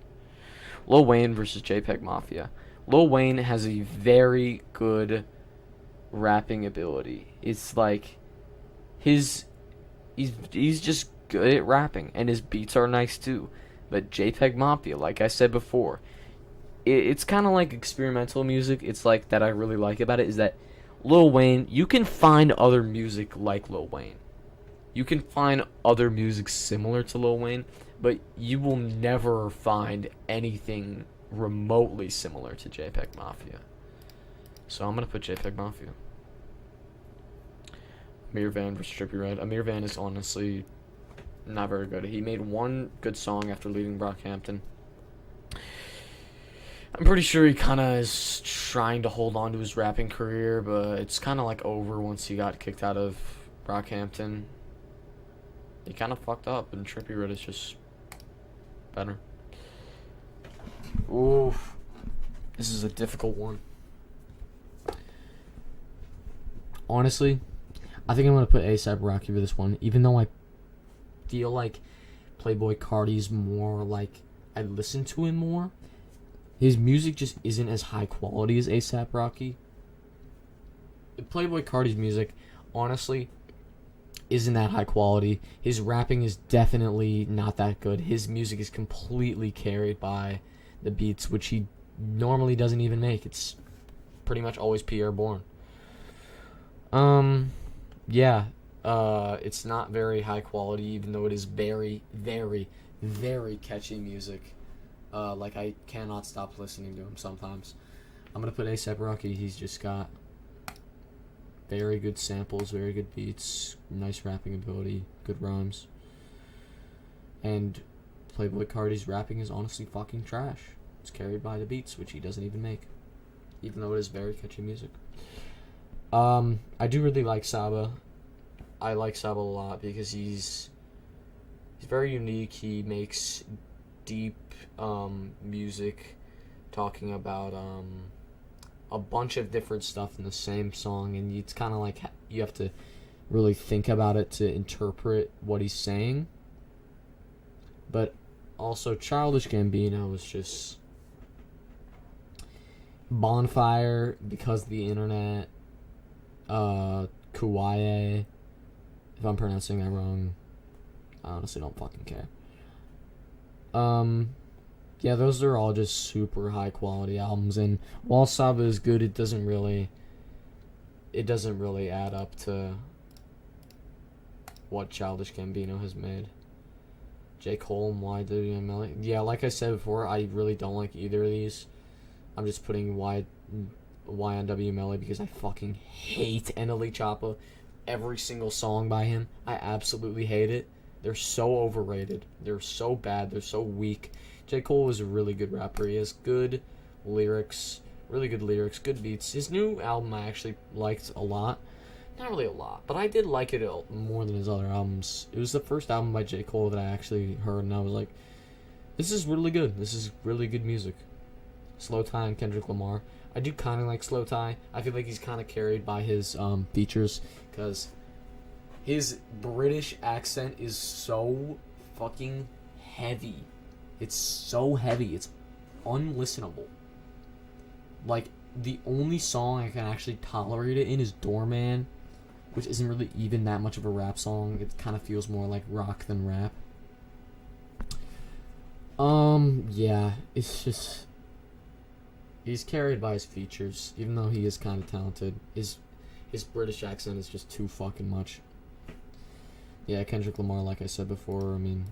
Lil Wayne versus JPEG Mafia. Lil Wayne has a very good rapping ability. It's like he's just good at rapping, and his beats are nice too. But JPEG Mafia, like I said before, it's kind of like experimental music. It's like that I really like about it is that Lil Wayne, you can find other music like Lil Wayne. You can find other music similar to Lil Wayne, but you will never find anything remotely similar to JPEG Mafia. So I'm gonna put JPEG Mafia. Amir Van versus Trippie Redd. Amir Van is honestly not very good. He made one good song after leaving Brockhampton. I'm pretty sure he kind of is trying to hold on to his rapping career, but it's kind of like over once he got kicked out of Brockhampton. He kind of fucked up, and Trippie Redd is just better. Oof. This is a difficult one. Honestly, I think I'm going to put A$AP Rocky for this one, even though I feel like Playboi Carti's more like, I listen to him more. His music just isn't as high quality as A$AP Rocky. Playboi Carti's music, honestly, isn't that high quality. His rapping is definitely not that good. His music is completely carried by the beats, which he normally doesn't even make. It's pretty much always Pierre Bourne. Yeah, it's not very high quality, even though it is very, very, very catchy music. Like, I cannot stop listening to him sometimes. I'm gonna put A$AP Rocky. He's just got very good samples, very good beats, nice rapping ability, good rhymes. And Playboi Carti's rapping is honestly fucking trash. It's carried by the beats, which he doesn't even make, even though it is very catchy music. I do really like Saba. I like Saba a lot because he's very unique. He makes deep music talking about a bunch of different stuff in the same song, and it's kind of like you have to really think about it to interpret what he's saying. But also, Childish Gambino was just Bonfire, Because of the Internet, Kuwaye. If I'm pronouncing that wrong, I honestly don't fucking care. Yeah, those are all just super high quality albums, and while Saba is good, it doesn't really add up to what Childish Gambino has made. J. Cole and YWML. Yeah, like I said before, I really don't like either of these. I'm just putting Y on WMLA because I fucking hate NLE Choppa. Every single song by him, I absolutely hate it. They're so overrated. They're so bad. They're so weak. J. Cole is a really good rapper. He has good lyrics, really good lyrics, good beats. His new album I actually liked a lot. Not really a lot, but I did like it more than his other albums. It was the first album by J. Cole that I actually heard, and I was like, this is really good. This is really good music. Slow Tie and Kendrick Lamar. I do kind of like Slow Tie. I feel like he's kind of carried by his features, because his British accent is so fucking heavy. It's so heavy. It's unlistenable. Like, the only song I can actually tolerate it in is Doorman, which isn't really even that much of a rap song. It kind of feels more like rock than rap. Yeah, it's just... He's carried by his features, even though he is kind of talented. His British accent is just too fucking much. Yeah, Kendrick Lamar, like I said before, I mean...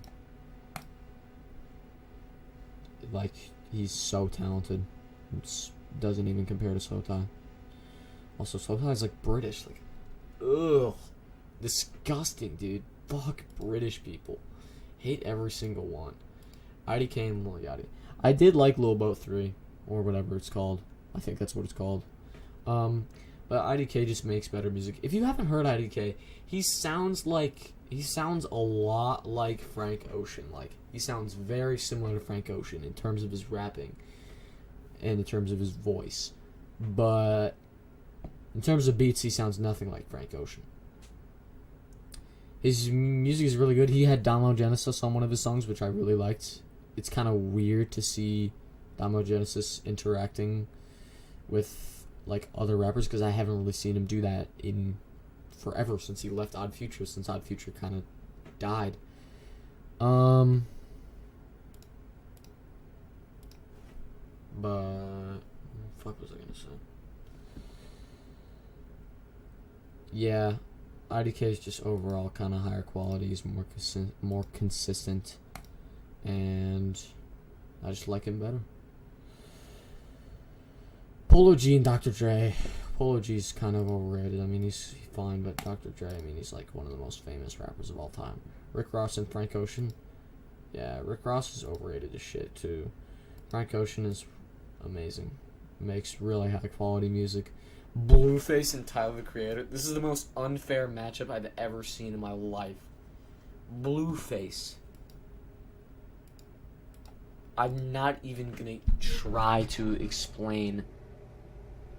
Like, he's so talented. It doesn't even compare to Slow Tie. Also, Slow Tie is like British. Like, ugh. Disgusting, dude. Fuck British people. Hate every single one. IDK and Lil Yachty. I did like Lil Boat 3, or whatever it's called. I think that's what it's called. But IDK just makes better music. If you haven't heard IDK, he sounds a lot like Frank Ocean. Like, he sounds very similar to Frank Ocean in terms of his rapping and in terms of his voice. But in terms of beats, he sounds nothing like Frank Ocean. His music is really good. He had Damo Genesis on one of his songs, which I really liked. It's kind of weird to see Damo Genesis interacting with like other rappers, because I haven't really seen him do that in forever, since he left Odd Future, since Odd Future kind of died. But what the fuck was I gonna say? Yeah, IDK is just overall kind of higher quality. He's more consistent, and I just like him better. Polo G and Dr. Dre. Polo G's kind of overrated. I mean, he's fine, but Dr. Dre, I mean, he's like one of the most famous rappers of all time. Rick Ross and Frank Ocean. Yeah, Rick Ross is overrated as shit, too. Frank Ocean is amazing. Makes really high quality music. Blueface and Tyler the Creator. This is the most unfair matchup I've ever seen in my life. Blueface. I'm not even gonna try to explain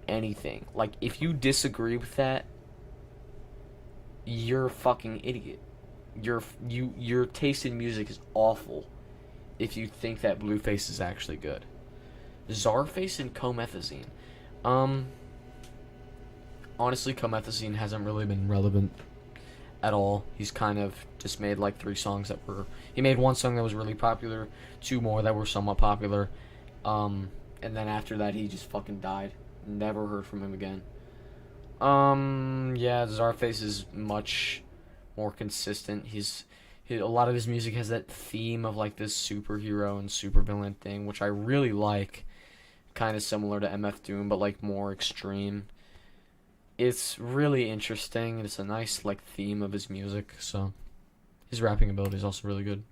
anything. Like, if you disagree with that, you're a fucking idiot. Your taste in music is awful if you think that Blueface is actually good. Czarface and Comethazine. Honestly, Comethazine hasn't really been relevant at all. He's kind of just made like 3 songs that were... He made 1 song that was really popular, 2 more that were somewhat popular, and then after that he just fucking died. Never heard from him again. Yeah, Czarface is much more consistent. A lot of his music has that theme of like this superhero and supervillain thing, which I really like. Kind of similar to MF Doom, but like more extreme. It's really interesting, and it's a nice like theme of his music. So his rapping ability is also really good.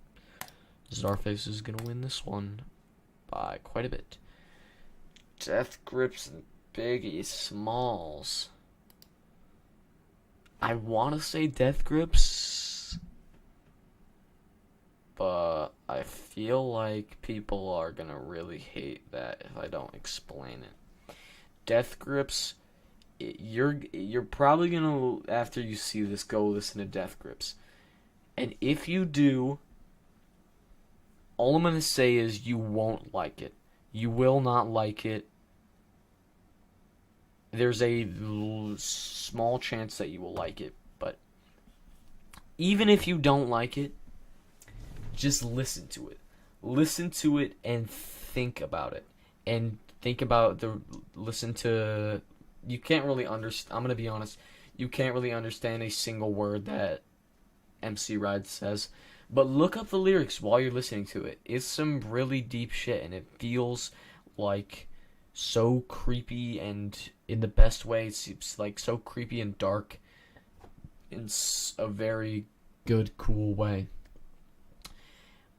Czarface is gonna win this one by quite a bit. Death Grips and Biggie Smalls. I want to say Death Grips, but I I feel like people are gonna really hate that if I don't explain it. Death Grips, you're probably gonna, after you see this, go listen to Death Grips. And if you do, all I'm gonna say is you won't like it. You will not like it. There's a small chance that you will like it, but even if you don't like it, just listen to it. Listen to it and think about it. And think about the listen to you can't really understand. I'm going to be honest. You can't really understand a single word that MC Ride says, but look up the lyrics while you're listening to it. It's some really deep shit and it feels like so creepy, and in the best way. It's like so creepy and dark in a very good, cool way.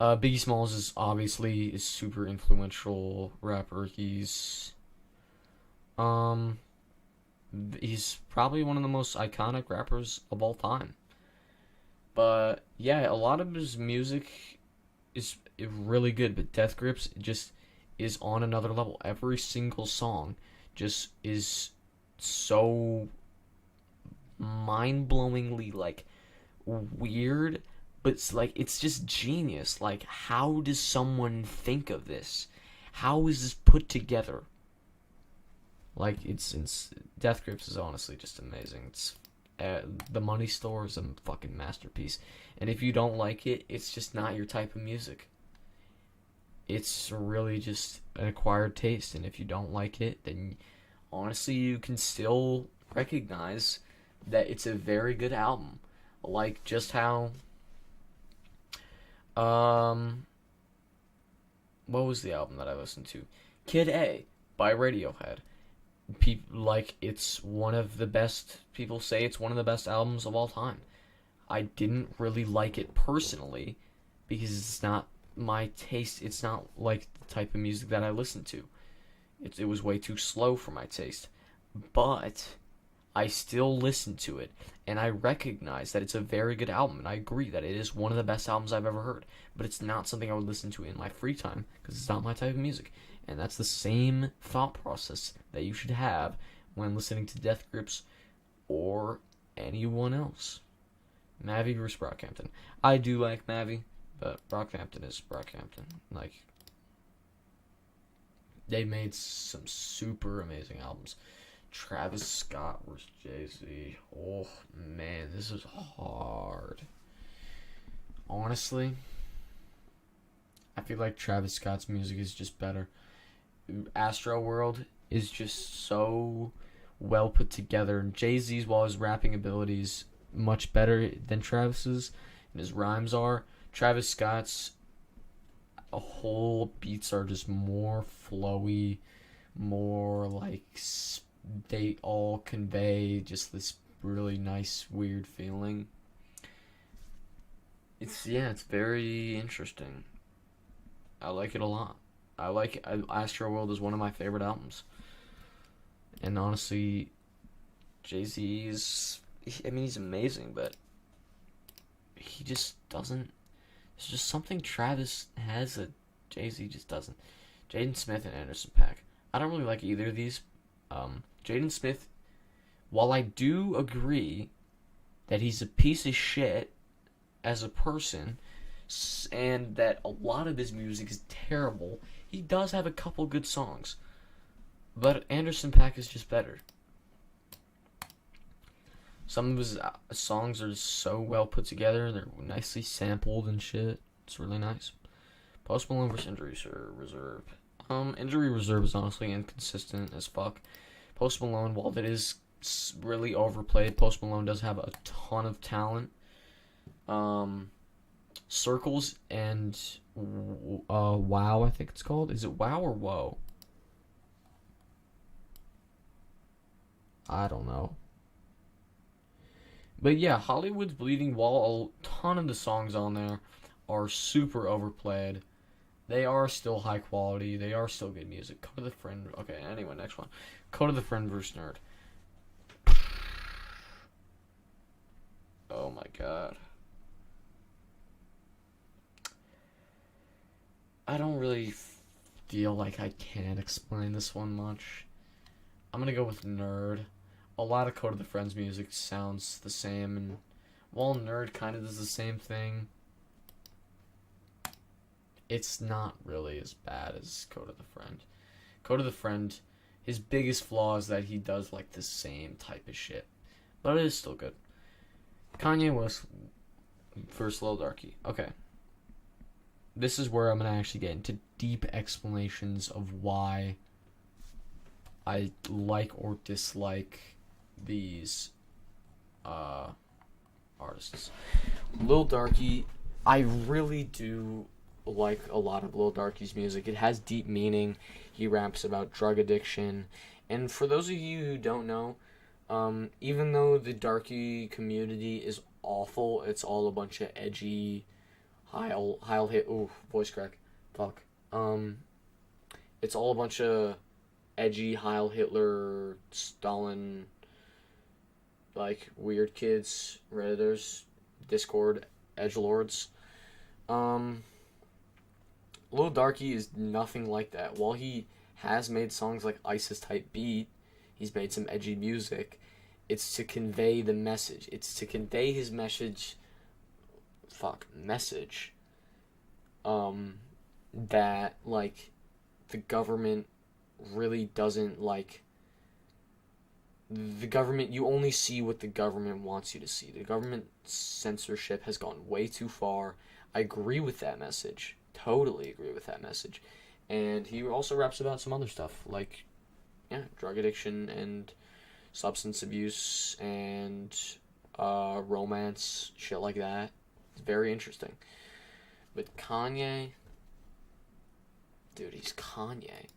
Biggie Smalls is obviously a super influential rapper. Um he's probably one of the most iconic rappers of all time. But yeah, a lot of his music is really good, but Death Grips just is on another level. Every single song just is so mind-blowingly like weird, but it's just genius. Like, how does someone think of this? How is this put together? Like, it's Death Grips is honestly just amazing. It's The Money Store is a fucking masterpiece, and if you don't like it, it's just not your type of music. It's really just an acquired taste, and if you don't like it, then honestly, you can still recognize that it's a very good album. Like just how um what was the album that I listened to? Kid A by Radiohead. People like it's one of the best. People say it's one of the best albums of all time. I didn't really like it personally because it's not my taste. It's not like the type of music that I listen to. It was way too slow for my taste. But I still listen to it, and I recognize that it's a very good album, and I agree that it is one of the best albums I've ever heard. But it's not something I would listen to in my free time because it's not my type of music. And that's the same thought process that you should have when listening to Death Grips or anyone else. Mavi versus Brockhampton. I do like Mavi, but Brockhampton is Brockhampton. Like, they made some super amazing albums. Travis Scott versus Jay-Z. Oh, man, this is hard. Honestly, I feel like Travis Scott's music is just better. Astroworld is just so well put together, and Jay-Z's, while his rapping abilities much better than Travis's, and his rhymes are, Travis Scott's whole beats are just more flowy, more like they all convey just this really nice, weird feeling. It's very interesting. I like it a lot. Astroworld is one of my favorite albums. And honestly, Jay-Z is, I mean, he's amazing, but he just doesn't, there's just something Travis has that Jay-Z just doesn't. Jaden Smith and Anderson .Paak. I don't really like either of these. Jaden Smith, while I do agree that he's a piece of shit as a person, and that a lot of his music is terrible, he does have a couple good songs. But Anderson .Paak is just better. Some of his songs are so well put together. They're nicely sampled and shit. It's really nice. Post Malone versus Injury Reserve. Injury Reserve is honestly inconsistent as fuck. Post Malone, while it is really overplayed, Post Malone does have a ton of talent. Circles and Wow, I think it's called. Is it Wow or Whoa? I don't know. But yeah, Hollywood's Bleeding, while a ton of the songs on there are super overplayed, they are still high quality. They are still good music. Code of the Friend. Okay, anyway, next one. Code of the Friend versus Nerd. Oh my god. I don't really feel like I can explain this one much. I'm gonna go with Nerd. A lot of Code of the Friends music sounds the same, and while Nerd kind of does the same thing, it's not really as bad as Code of the Friend. Code of the Friend, his biggest flaw is that he does like the same type of shit, but it is still good. Kanye West versus Lil Darky. Okay, this is where I'm gonna actually get into deep explanations of why I like or dislike these artists. Lil Darky, I really do like a lot of Lil Darky's music. It has deep meaning. He raps about drug addiction. And for those of you who don't know, even though the Darky community is awful, it's all a bunch of edgy, Heil hit, ooh, voice crack, fuck. It's all a bunch of edgy Heil Hitler, Stalin, like weird kids, Redditors, Discord, edgelords. Um, Lil Darky is nothing like that. While he has made songs like ISIS type beat, he's made some edgy music. It's to convey the message. It's to convey his message. Message. That like the government really doesn't like. The government, you only see what the government wants you to see. The government censorship has gone way too far. I agree with that message. Totally agree with that message. And he also raps about some other stuff like, yeah, drug addiction and substance abuse and romance, shit like that. It's very interesting. But Kanye, dude, he's Kanye.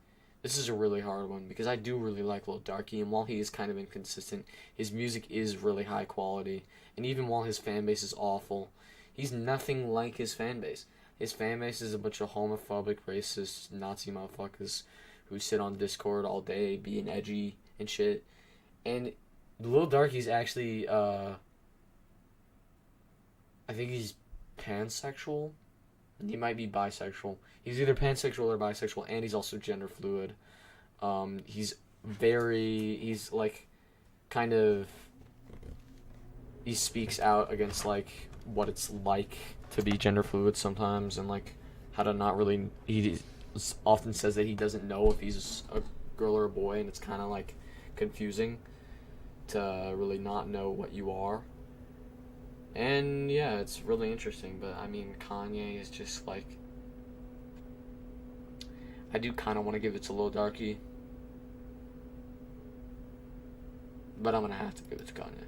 This is a really hard one because I do really like Lil Darky, and while he is kind of inconsistent, his music is really high quality. And even while his fan base is awful, he's nothing like his fan base. His fan base is a bunch of homophobic, racist, Nazi motherfuckers who sit on Discord all day being edgy and shit. And Lil Darky's actually, I think he's pansexual. He might be bisexual. He's either pansexual or bisexual, and he's also gender fluid. He's like, kind of, he speaks out against like what it's like to be gender fluid sometimes, and like how to not really. He often says that he doesn't know if he's a girl or a boy, and it's kind of like confusing to really not know what you are. And yeah, it's really interesting, but I mean, Kanye is just like. I do kind of want to give it to Lil Darky, but I'm gonna have to give it to Kanye.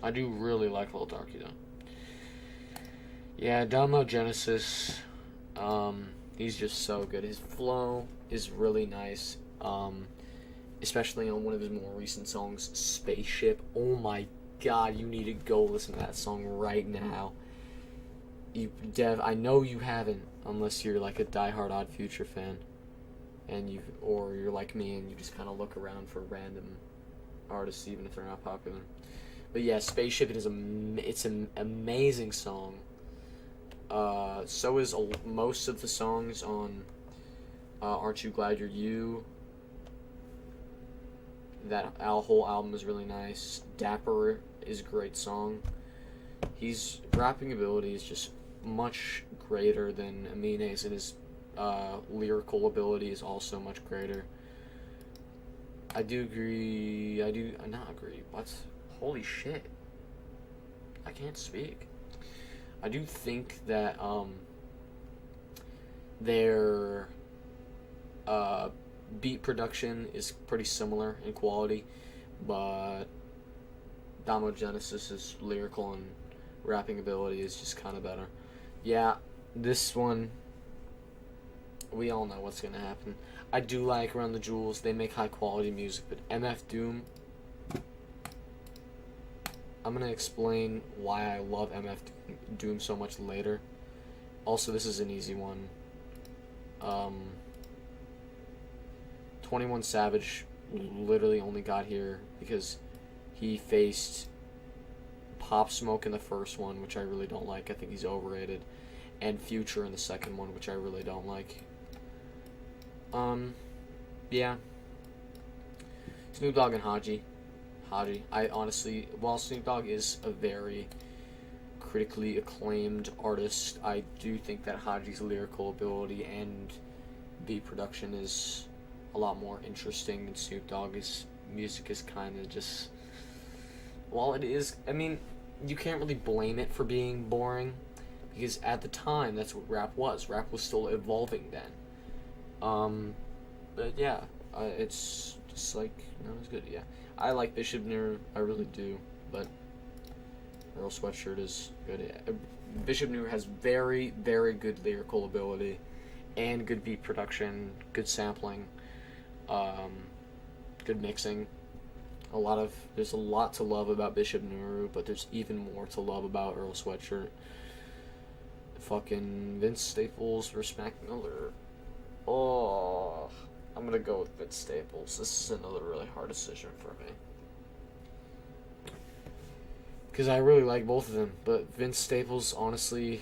I do really like Lil Darky though. Yeah, Damo Genesis, he's just so good. His flow is really nice, especially on one of his more recent songs, Spaceship. Oh my god, you need to go listen to that song right now. Dev, I know you haven't, unless you're like a diehard Odd Future fan, and or you're like me and you just kind of look around for random artists, even if they're not popular. But yeah, Spaceship it's an amazing song. So is most of the songs on Aren't You Glad You're You. That whole album is really nice. Dapper is a great song. His rapping ability is just much greater than Amine's, and his lyrical ability is also much greater. I do not agree. What? Holy shit. I can't speak. I do think that their beat production is pretty similar in quality, but Damo Genesis's lyrical and rapping ability is just kind of better. Yeah, this one, we all know what's going to happen. I do like Run the Jewels. They make high quality music, but MF Doom, I'm going to explain why I love MF Doom so much later. Also, this is an easy one. 21 Savage literally only got here because he faced Pop Smoke in the first one, which I really don't like. I think he's overrated. and Future in the second one, which I really don't like. Yeah. Snoop Dogg and Haji. I honestly, while Snoop Dogg is a very critically acclaimed artist, I do think that Haji's lyrical ability and beat production is a lot more interesting than Snoop Dogg's music is kind of just. While it is, I mean, you can't really blame it for being boring, because at the time that's what rap was. Rap was still evolving then. But yeah, it's just like not as good. Yeah, I like Bishop Nur, I really do, but Earl Sweatshirt is good. Bishop Nur has very, very good lyrical ability, and good beat production, good sampling, good mixing. There's a lot to love about Bishop Nuru, but there's even more to love about Earl Sweatshirt. Fucking Vince Staples versus Mac Miller. Oh, I'm gonna go with Vince Staples. This is another really hard decision for me. Because I really like both of them, but Vince Staples, honestly,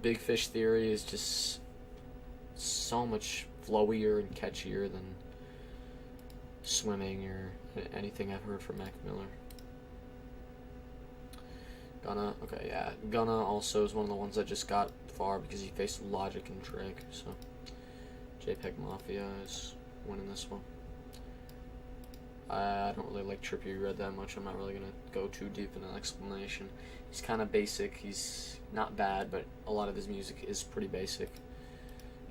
Big Fish Theory is just so much flowier and catchier than Swimming or anything I've heard from Mac Miller. Gunna, okay, yeah. Gunna also is one of the ones that just got far because he faced Logic and Drake, so JPEG Mafia is winning this one. I don't really like Trippie Redd that much. I'm not really going to go too deep in an explanation. He's kind of basic. He's not bad, but a lot of his music is pretty basic.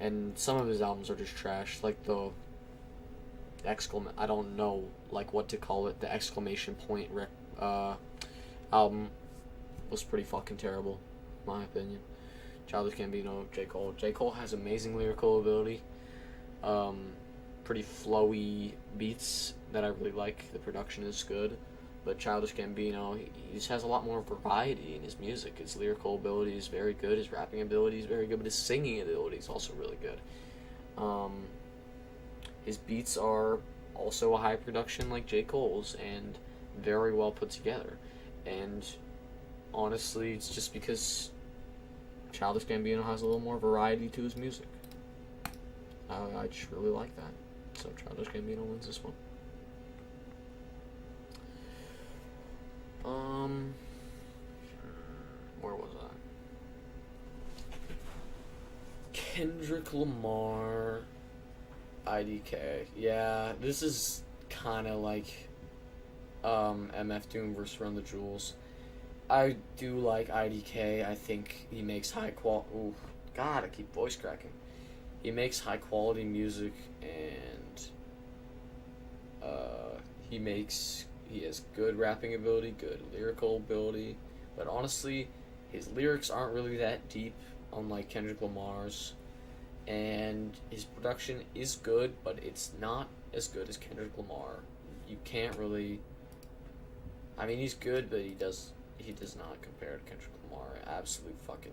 And some of his albums are just trash. Like the I don't know like what to call it. The exclamation point album was pretty fucking terrible, in my opinion. Childish Gambino, J. Cole. J. Cole has amazing lyrical ability. Pretty flowy beats that I really like. The production is good. But Childish Gambino, he just has a lot more variety in his music. His lyrical ability is very good. His rapping ability is very good. But his singing ability is also really good. His beats are also a high production like J. Cole's and very well put together. And honestly, it's just because Childish Gambino has a little more variety to his music. I just really like that. So Childish Gambino wins this one. Where was I? Kendrick Lamar, IDK. Yeah, this is kind of like MF Doom versus Run the Jewels. I do like IDK. I think he makes high quality. Ooh, God, I keep voice cracking. He makes high quality music, and he has good rapping ability, good lyrical ability. But honestly, his lyrics aren't really that deep, unlike Kendrick Lamar's. And his production is good, but it's not as good as Kendrick Lamar. You can't really. I mean, he's good, but he does not compare to Kendrick Lamar. Absolute fucking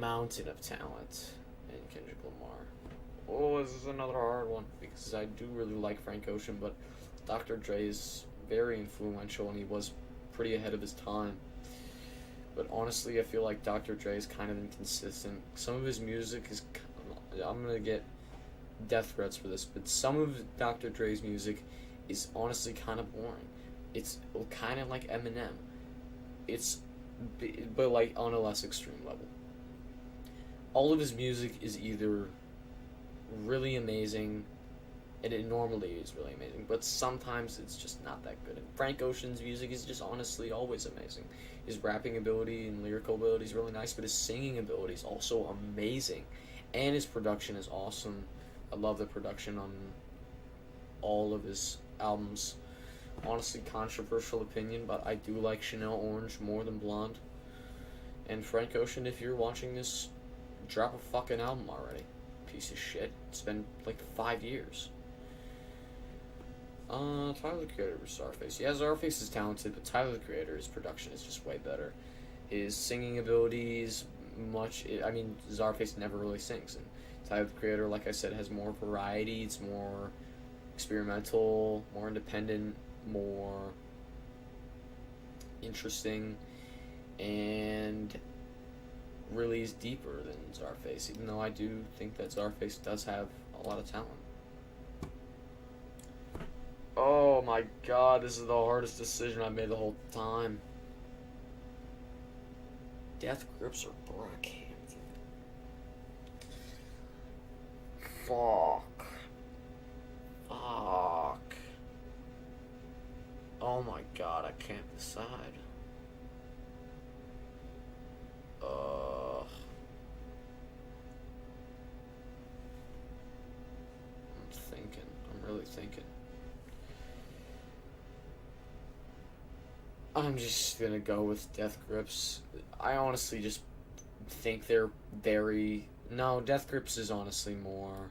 mountain of talent in Kendrick Lamar. Oh, this is another hard one because I do really like Frank Ocean, but Dr. Dre is very influential and he was pretty ahead of his time. But honestly, I feel like Dr. Dre is kind of inconsistent. Some of his music is. I'm gonna get death threats for this, but some of Dr. Dre's music is honestly kind of boring. It's kind of like Eminem. But like on a less extreme level. All of his music is either really amazing, and it normally is really amazing, but sometimes it's just not that good. And Frank Ocean's music is just honestly always amazing. His rapping ability and lyrical ability is really nice, but his singing ability is also amazing, and his production is awesome. I love the production on all of his albums. Honestly, controversial opinion, but I do like Chanel Orange more than Blonde. And Frank Ocean, if you're watching this, drop a fucking album already. Piece of shit. It's been like 5 years. Tyler the Creator versus Czarface. Yeah, Czarface is talented, but Tyler the Creator's production is just way better. His singing abilities Czarface never really sings, and Tyler the Creator, like I said, has more variety. It's more experimental, more independent, more interesting, and really is deeper than Czarface, even though I do think that Czarface does have a lot of talent. Oh my god, this is the hardest decision I've made the whole time. Death Grips or Brockhampton? Fuck. Fuck. Oh my god, I can't decide. I'm thinking. I'm really thinking. I'm just gonna go with Death Grips. I honestly just think they're very. No, Death Grips is honestly more.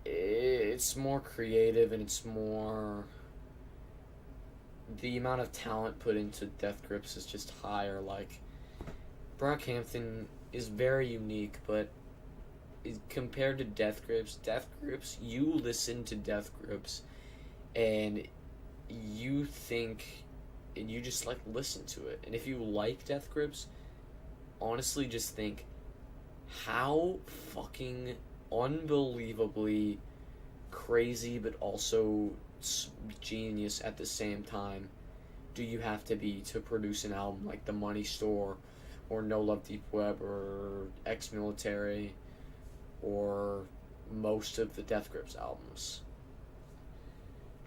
It's more creative and it's more. The amount of talent put into Death Grips is just higher. Like, Brockhampton is very unique, but compared to Death Grips, you listen to Death Grips and you think and you just like listen to it. And if you like Death Grips, honestly just think how fucking unbelievably crazy but also genius at the same time do you have to be to produce an album like The Money Store or No Love Deep Web or Ex-Military or most of the Death Grips albums.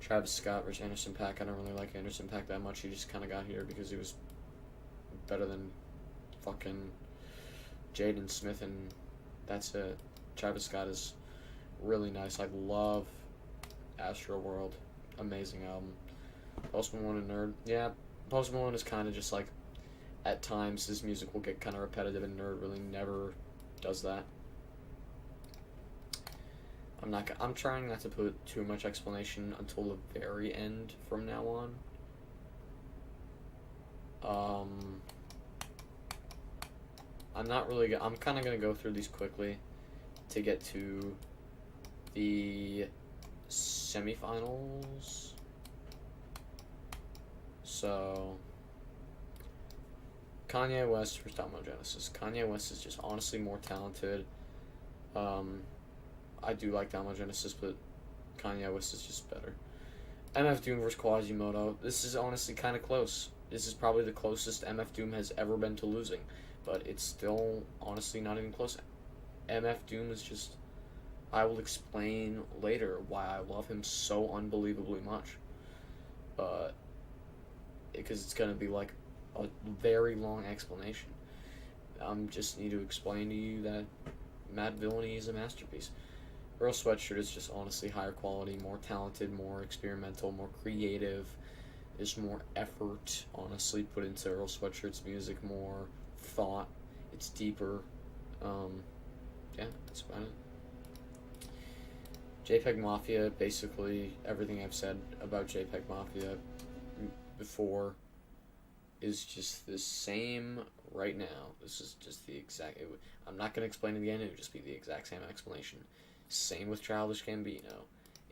Travis Scott versus Anderson .Paak. I don't really like Anderson .Paak that much. He just kind of got here because he was better than fucking Jaden Smith, and that's it. Travis Scott is really nice. I love Astroworld. Amazing album. Post Malone and Nerd. Yeah, Post Malone is kind of just like, at times his music will get kind of repetitive, and Nerd really never does that. I'm trying not to put too much explanation until the very end from now on. I'm kind of going to go through these quickly to get to the semifinals. So, Kanye West versus Domo Genesis. Kanye West is just honestly more talented. I do like Domo Genesis, but Kanye West is just better. MF Doom versus Quasimodo. This is honestly kind of close. This is probably the closest MF Doom has ever been to losing, but it's still honestly not even close. MF Doom is just. I will explain later why I love him so unbelievably much. Because it's gonna be like a very long explanation. Just need to explain to you that Madvillainy is a masterpiece. Earl Sweatshirt is just honestly higher quality, more talented, more experimental, more creative. There's more effort, honestly, put into Earl Sweatshirt's music, more thought. It's deeper. Yeah, that's about it. JPEG Mafia, basically everything I've said about JPEG Mafia before is just the same right now. This is just the exact. I'm not going to explain it again, it would just be the exact same explanation. Same with Childish Gambino.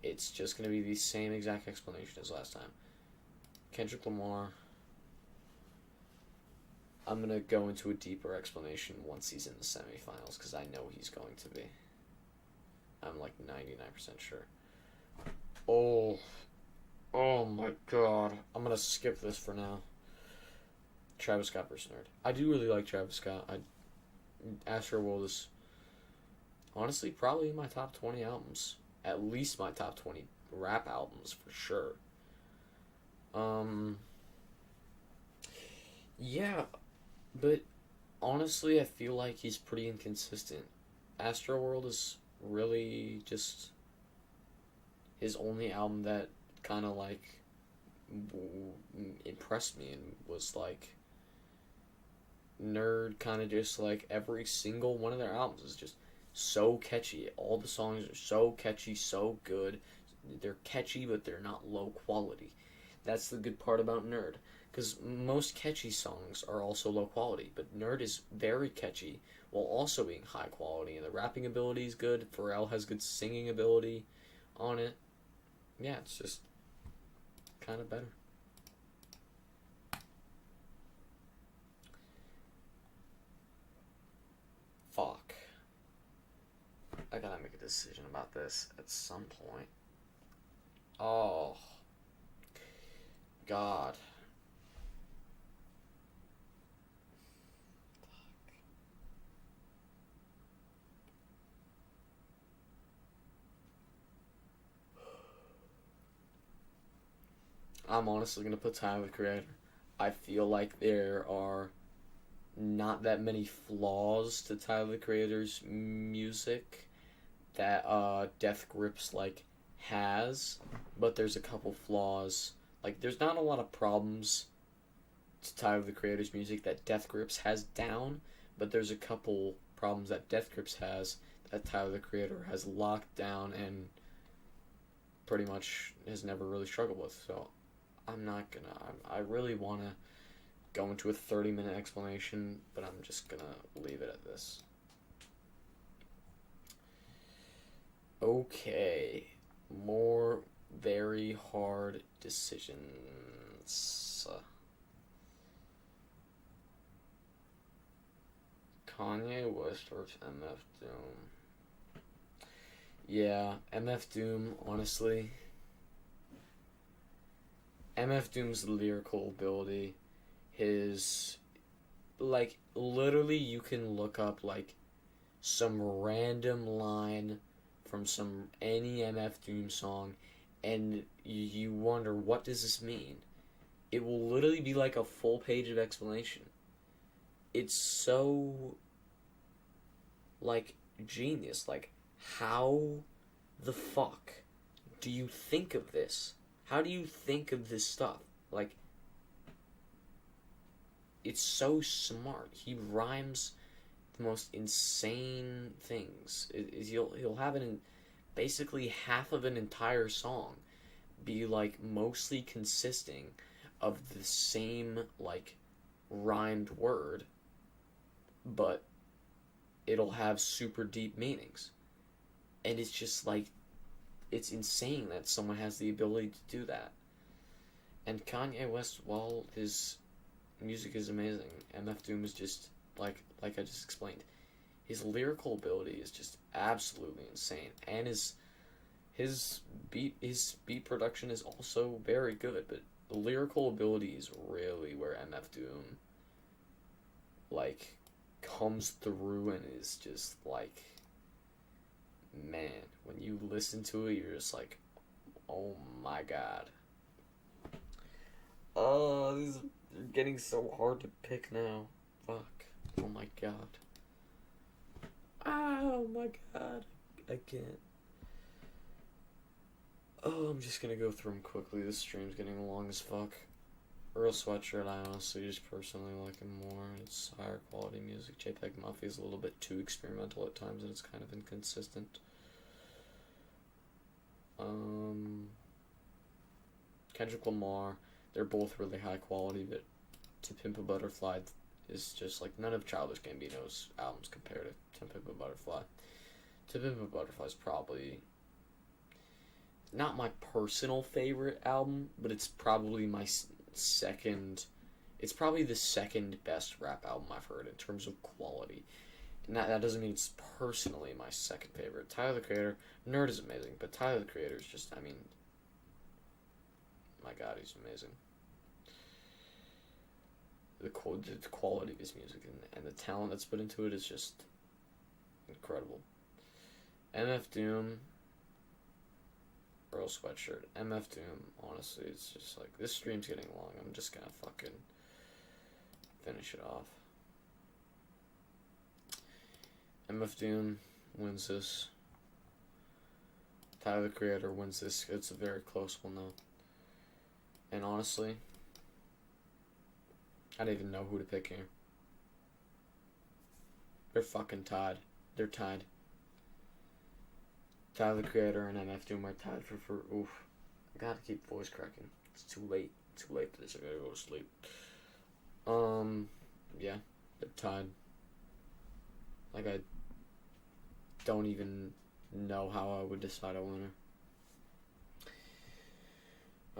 It's just going to be the same exact explanation as last time. Kendrick Lamar. I'm going to go into a deeper explanation once he's in the semifinals, because I know he's going to be. I'm like 99% sure. Oh my god. I'm going to skip this for now. Travis Scott versus Nerd. I do really like Travis Scott. Astroworld is honestly probably my top 20 albums. At least my top 20 rap albums for sure. Yeah, but honestly I feel like he's pretty inconsistent. Astroworld is really just his only album that kind of like impressed me and was like Nerd kind of just like every single one of their albums is just so catchy. All the songs are so catchy, so good. They're catchy, but they're not low quality. That's the good part about Nerd. Because most catchy songs are also low quality, but Nerd is very catchy while also being high quality. And the rapping ability is good. Pharrell has good singing ability on it. Yeah, it's just kind of better. Fuck. I gotta make a decision about this at some point. Oh, God. I'm honestly gonna put Tyler the Creator. I feel like there are not that many flaws to Tyler the Creator's music that Death Grips like has, but there's a couple flaws. Like there's not a lot of problems to Tyler the Creator's music that Death Grips has down, but there's a couple problems that Death Grips has that Tyler the Creator has locked down and pretty much has never really struggled with. So I'm not gonna. I really want to go into a 30-minute explanation, but I'm just gonna leave it at this. Okay, more very hard decisions. Kanye West versus MF Doom. Yeah, MF Doom, honestly. MF Doom's lyrical ability, his. Like, literally, you can look up, like, some random line from any MF Doom song, and you wonder, what does this mean? It will literally be like a full page of explanation. It's so, like, genius. Like, how the fuck do you think of this? How do you think of this stuff? Like, it's so smart. He rhymes the most insane things. He'll have basically half of an entire song be like mostly consisting of the same like rhymed word, but it'll have super deep meanings. And it's just like, it's insane that someone has the ability to do that. And Kanye West, while his music is amazing, MF Doom is just like I just explained. His lyrical ability is just absolutely insane, and his beat production is also very good. But the lyrical ability is really where MF Doom like comes through and is just like, man, when you listen to it, you're just like, oh my god. Oh, these are getting so hard to pick now. Fuck. Oh my god. Oh my god. I can't. Oh, I'm just gonna go through them quickly. This stream's getting long as fuck. Earl Sweatshirt, I honestly just personally like him more. It's higher quality music. JPEG Mafia is a little bit too experimental at times and it's kind of inconsistent. Kendrick Lamar, they're both really high quality, but To Pimp a Butterfly is just like, none of Childish Gambino's albums compare to Pimp a Butterfly. To Pimp a Butterfly is probably not my personal favorite album, but it's probably my second. It's probably the second best rap album I've heard in terms of quality. And that doesn't mean it's personally my second favorite. Tyler the Creator, Nerd is amazing, but Tyler the Creator is just, I mean, my god, he's amazing. The quality of his music and the talent that's put into it is just incredible. MF Doom, Earl Sweatshirt, MF Doom, honestly, it's just like, this stream's getting long. I'm just gonna fucking finish it off. MF Doom wins this. Tyler the Creator wins this. It's a very close one though. And honestly, I don't even know who to pick here. They're fucking tied. They're tied. Tyler the Creator and MF Doom are tied for oof. I gotta keep voice cracking. It's too late. Too late for this. I gotta go to sleep. Yeah, they're tied. Like, I don't even know how I would decide a winner.